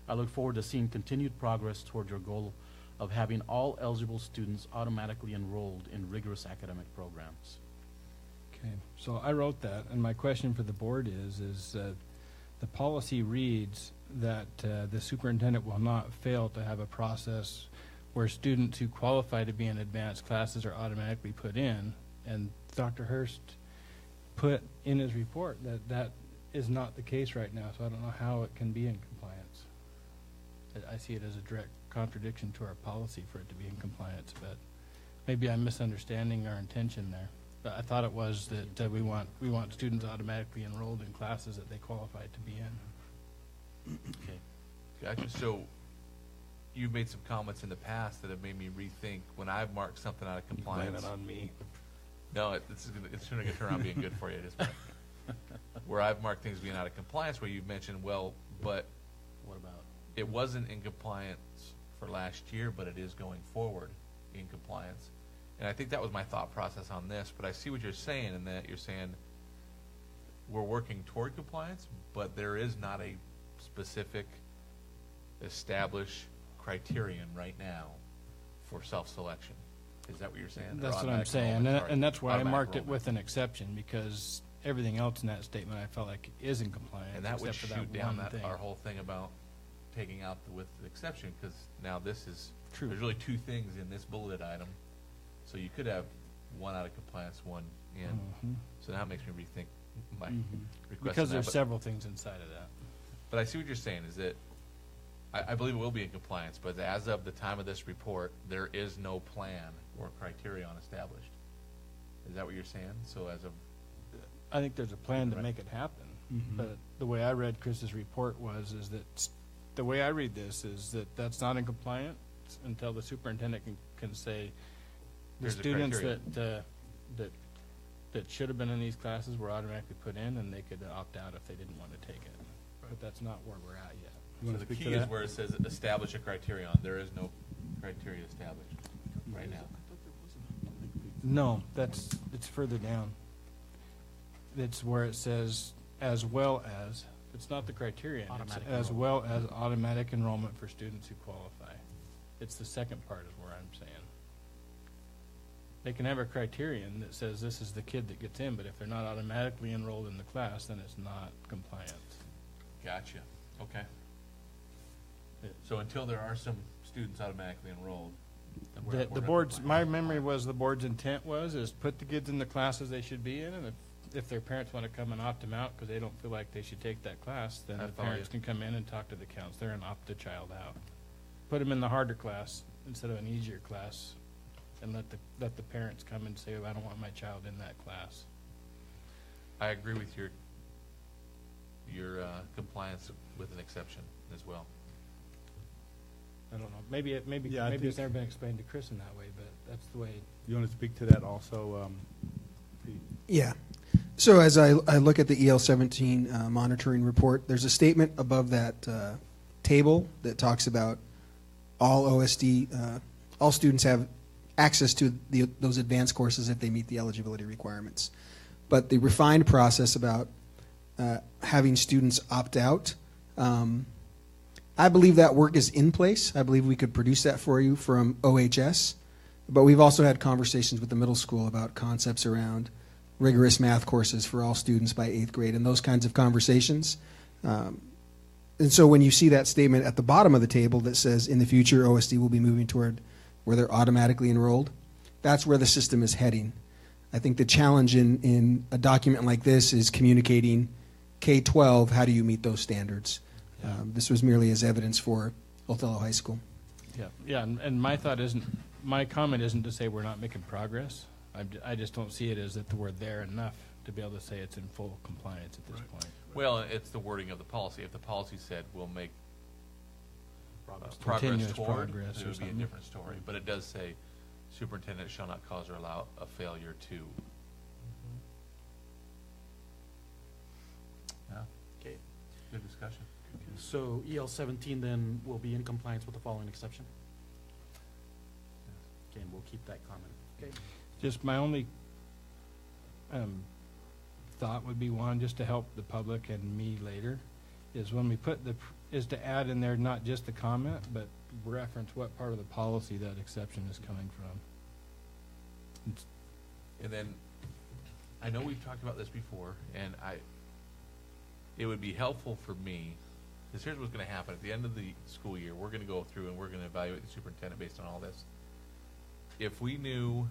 I look forward to seeing continued progress toward your goal of having all eligible students automatically enrolled in rigorous academic programs. Okay, so I wrote that, and my question for the board is the policy reads that the superintendent will not fail to have a process where students who qualify to be in advanced classes are automatically put in, and Dr. Hurst put in his report that that is not the case right now, so I don't know how it can be in compliance. I see it as a direct contradiction to our policy for it to be in compliance, but maybe I'm misunderstanding our intention there. But I thought it was that we want students automatically enrolled in classes that they qualified to be in. Okay. Gotcha. So you've made some comments in the past that have made me rethink when I've marked something out of compliance. Blame it on me. No, it's soon going to turn around being good for you. Just where I've marked things being out of compliance, where you've mentioned, well, but What about? it wasn't in compliance for last year, but it is going forward in compliance. And I think that was my thought process on this, but I see what you're saying in that you're saying we're working toward compliance, but there is not a specific established criterion right now for self-selection. Is that what you're saying? Or That's what I'm automatic saying, enrollment, sorry. and that's why I Automatic marked it enrollment. with an exception, because everything else in that statement I felt like is in compliance. And that would except for shoot down one that, thing. our whole thing about taking out the with the exception, because now this is, True. there's really 2 things in this bulleted item. So you could have 1 out of compliance, 1 in. Mhm. So now it makes me rethink my Mhm. request. Because on there's that. several things inside of that. But I see what you're saying, is that I believe it will be in compliance, but as of the time of this report, there is no plan or criterion established. Is that what you're saying? So as of, I think there's a plan to Right. make it happen, Mhm. but the way I read Chris's report is that the way I read this is that that's not in compliance until the superintendent can say the There's a students criteria. that should have been in these classes were automatically put in, and they could opt out if they didn't want to take it. But that's not where we're at yet. You so want the to speak key to is that? where it says establish a criterion. There is no criteria established right now. No, it's further down. It's where it says as well as, it's not the criterion, it's Automatic as enrollment. well as automatic enrollment for students who qualify. It's the second part is where I'm saying. They can have a criterion that says this is the kid that gets in, but if they're not automatically enrolled in the class, then it's not compliant. Gotcha. Okay. So until there are some students automatically enrolled, then we're The not board's, my compliant. memory was the board's intent is put the kids in the classes they should be in, and if their parents want to come and opt them out because they don't feel like they should take that class, then I the follow parents you. can come in and talk to the counselor and opt the child out. Put them in the harder class instead of an easier class, and let the parents come and say, I don't want my child in that class. I agree with your compliance with an exception as well. I don't know, maybe Yeah, I it's think- never been explained to Chris in that way, but that's the way. You want to speak to that also, Pete? Yeah. So as I look at the EL 17 monitoring report, there's a statement above that table that talks about all OSD, all students have access to those advanced courses if they meet the eligibility requirements. But the refined process about having students opt out, I believe that work is in place. I believe we could produce that for you from OHS. But we've also had conversations with the middle school about concepts around rigorous math courses for all students by 8th grade and those kinds of conversations. And so when you see that statement at the bottom of the table that says, in the future, OSD will be moving toward where they're automatically enrolled, that's where the system is heading. I think the challenge in a document like this is communicating K-12, how do you meet those standards? This was merely as evidence for Othello High School. Yeah, and my comment isn't to say we're not making progress. I just don't see it as that we're there enough to be able to say it's in full compliance at this point. Well, it's the wording of the policy. If the policy said we'll make progress Continuous toward, progress it or would be a something. different story. But it does say superintendent shall not cause or allow a failure to. Yeah. Okay. Good discussion. So EL 17 then will be in compliance with the following exception? Again, we'll keep that comment. Okay. Just my only thought would be one, just to help the public and me later, is when we put is to add in there not just the comment, but reference what part of the policy that exception is coming from. And then, I know we've talked about this before, and it would be helpful for me, because here's what's going to happen. At the end of the school year, we're going to go through and we're going to evaluate the superintendent based on all this. If we knew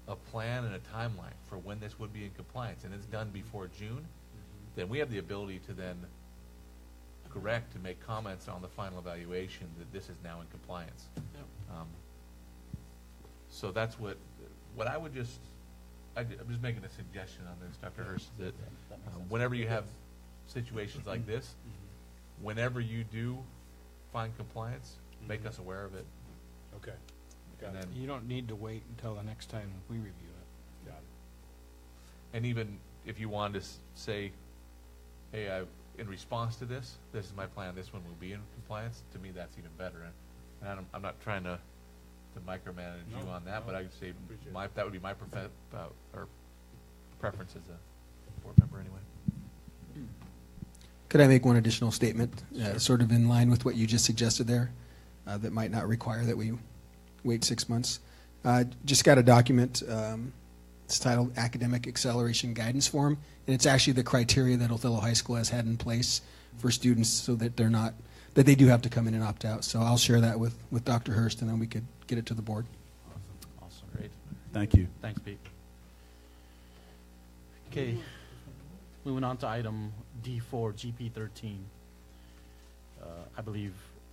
a plan and a timeline for when this would be in compliance, and it's done before June, then we have the ability to then correct and make comments on the final evaluation that this is now in compliance. Yep. So that's what I would just, I'm just making a suggestion on this, Dr. Hurst, that whenever you have situations like this, whenever you do find compliance, make us aware of it. Okay. And then, You don't need to wait until the next time we review it. Got it. and even if you wanted to say, hey, in response to this, this is my plan, this one will be in compliance, to me that's even better. And I'm not trying to micromanage you on that, but I would say that would be my preference as a board member anyway. Could I make one additional statement, sort of in line with what you just suggested there, that might not require that we wait 6 months? Just got a document. It's titled Academic Acceleration Guidance Form, and it's actually the criteria that Othello High School has had in place for students so that that they do have to come in and opt out. So I'll share that with Dr. Hurst, and then we could get it to the board. Awesome. Great. Thank you. Thanks, Pete. Okay. Moving on to item D4, GP13. I believe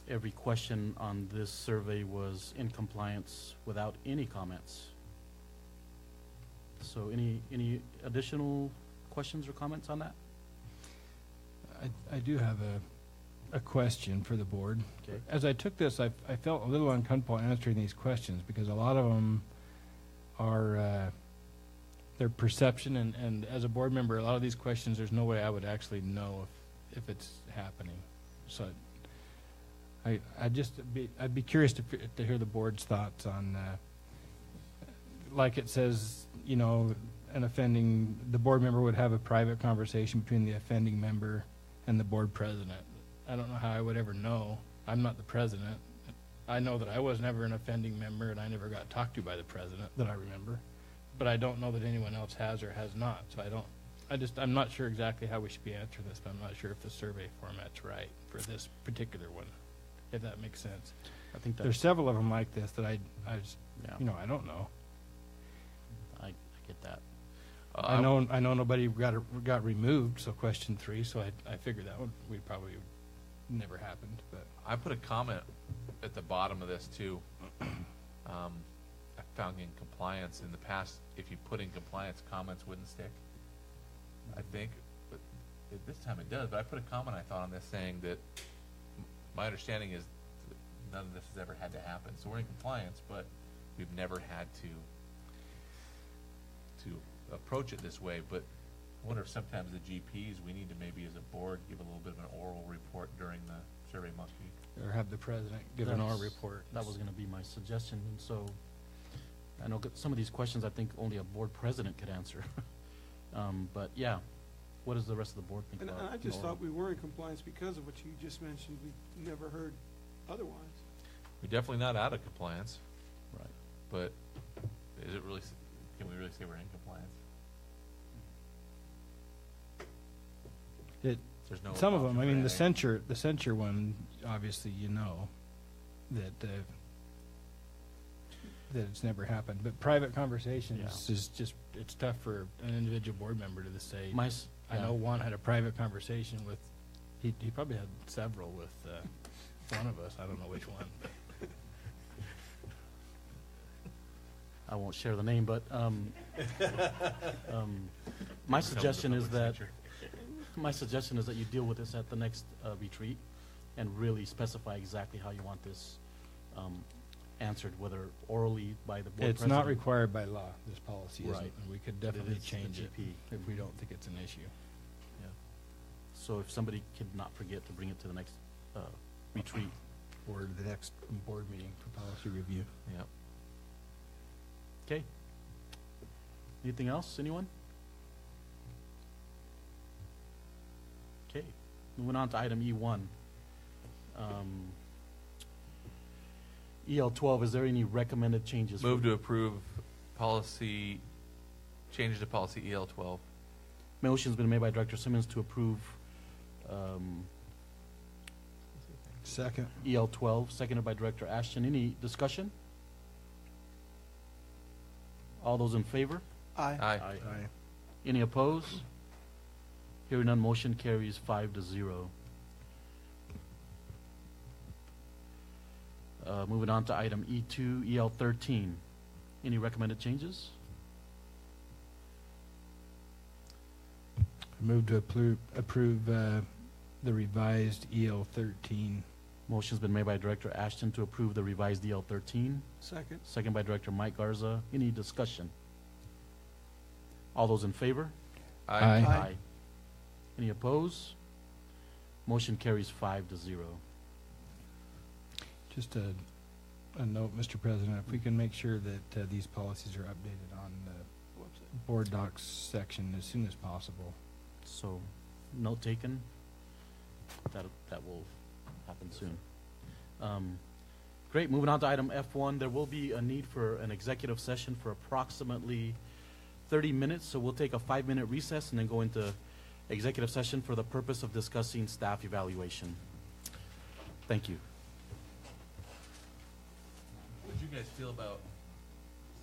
every question on this survey was in compliance without any comments. So any additional questions or comments on that? I do have a question for the board. Okay. As I took this, I felt a little uncomfortable answering these questions because a lot of them are their perception, and as a board member, a lot of these questions, there's no way I would actually know if it's happening. So I'd be curious to hear the board's thoughts on, like it says, you know, the board member would have a private conversation between the offending member and the board president. I don't know how I would ever know. I'm not the president. I know that I was never an offending member, and I never got talked to by the president that I remember. But I don't know that anyone else has or has not. So I'm not sure exactly how we should be answering this, but I'm not sure if the survey format's right for this particular one, if that makes sense. I think There's several of them like this that I just, yeah. I don't know. I get that. I know nobody got removed, so question 3, so I figured that one we probably never happened. But I put a comment at the bottom of this too. I found in compliance in the past, if you put in compliance, comments wouldn't stick. I think, but this time it does. But I put a comment I thought on this saying that my understanding is that none of this has ever had to happen. So we're in compliance, but we've never had to approach it this way. But I wonder if sometimes the GPs, we need to maybe as a board give a little bit of an oral report during the Survey Monkey. or have the president give an oral report. That was going to be my suggestion. And so I know some of these questions I think only a board president could answer. But yeah, what does the rest of the board think And about? I just Nora? thought we were in compliance because of what you just mentioned. We never heard otherwise. We're definitely not out of compliance, Right. but is it really, can we really say we're in compliance? There's no Some of them, option I for mean, adding. the censure one, obviously, you know, that it's never happened. But private conversations Yeah. is just, it's tough for an individual board member to say. I yeah. know one had a private conversation with, he probably had several with one of us. I don't know which one. I won't share the name, but my suggestion is that you deal with this at the next retreat and really specify exactly how you want this answered, whether orally by the board It's president. not required by law, this policy isn't, Right. and we could But it definitely is the change it GP. if we don't think it's an issue. Yeah. So if somebody could not forget to bring it to the next retreat. Or the next board meeting for policy review. Yep. Okay. Anything else, anyone? Okay, moving on to item E1. EL12, is there any recommended changes? Move to approve policy, changes to policy EL12. Motion's been made by Director Simmons to approve Second. EL12, seconded by Director Ashton. Any discussion? All those in favor? Aye. Aye. Any opposed? Hearing none, motion carries 5-0. Moving on to item E2, EL13. Any recommended changes? Move to approve the revised EL13. Motion's been made by Director Ashton to approve the revised EL13, Second. second by Director Mike Garza. Any discussion? All those in favor? Aye. Aye. Any opposed? Motion carries 5-0. Just a note, Mr. President, if we can make sure that these policies are updated on the board docs section as soon as possible. So, note taken. That will happen soon. Great, moving on to item F1. There will be a need for an executive session for approximately 30 minutes, so we'll take a 5-minute recess and then go into executive session for the purpose of discussing staff evaluation. Thank you. What did you guys feel about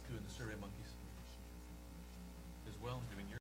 doing the Survey Monkey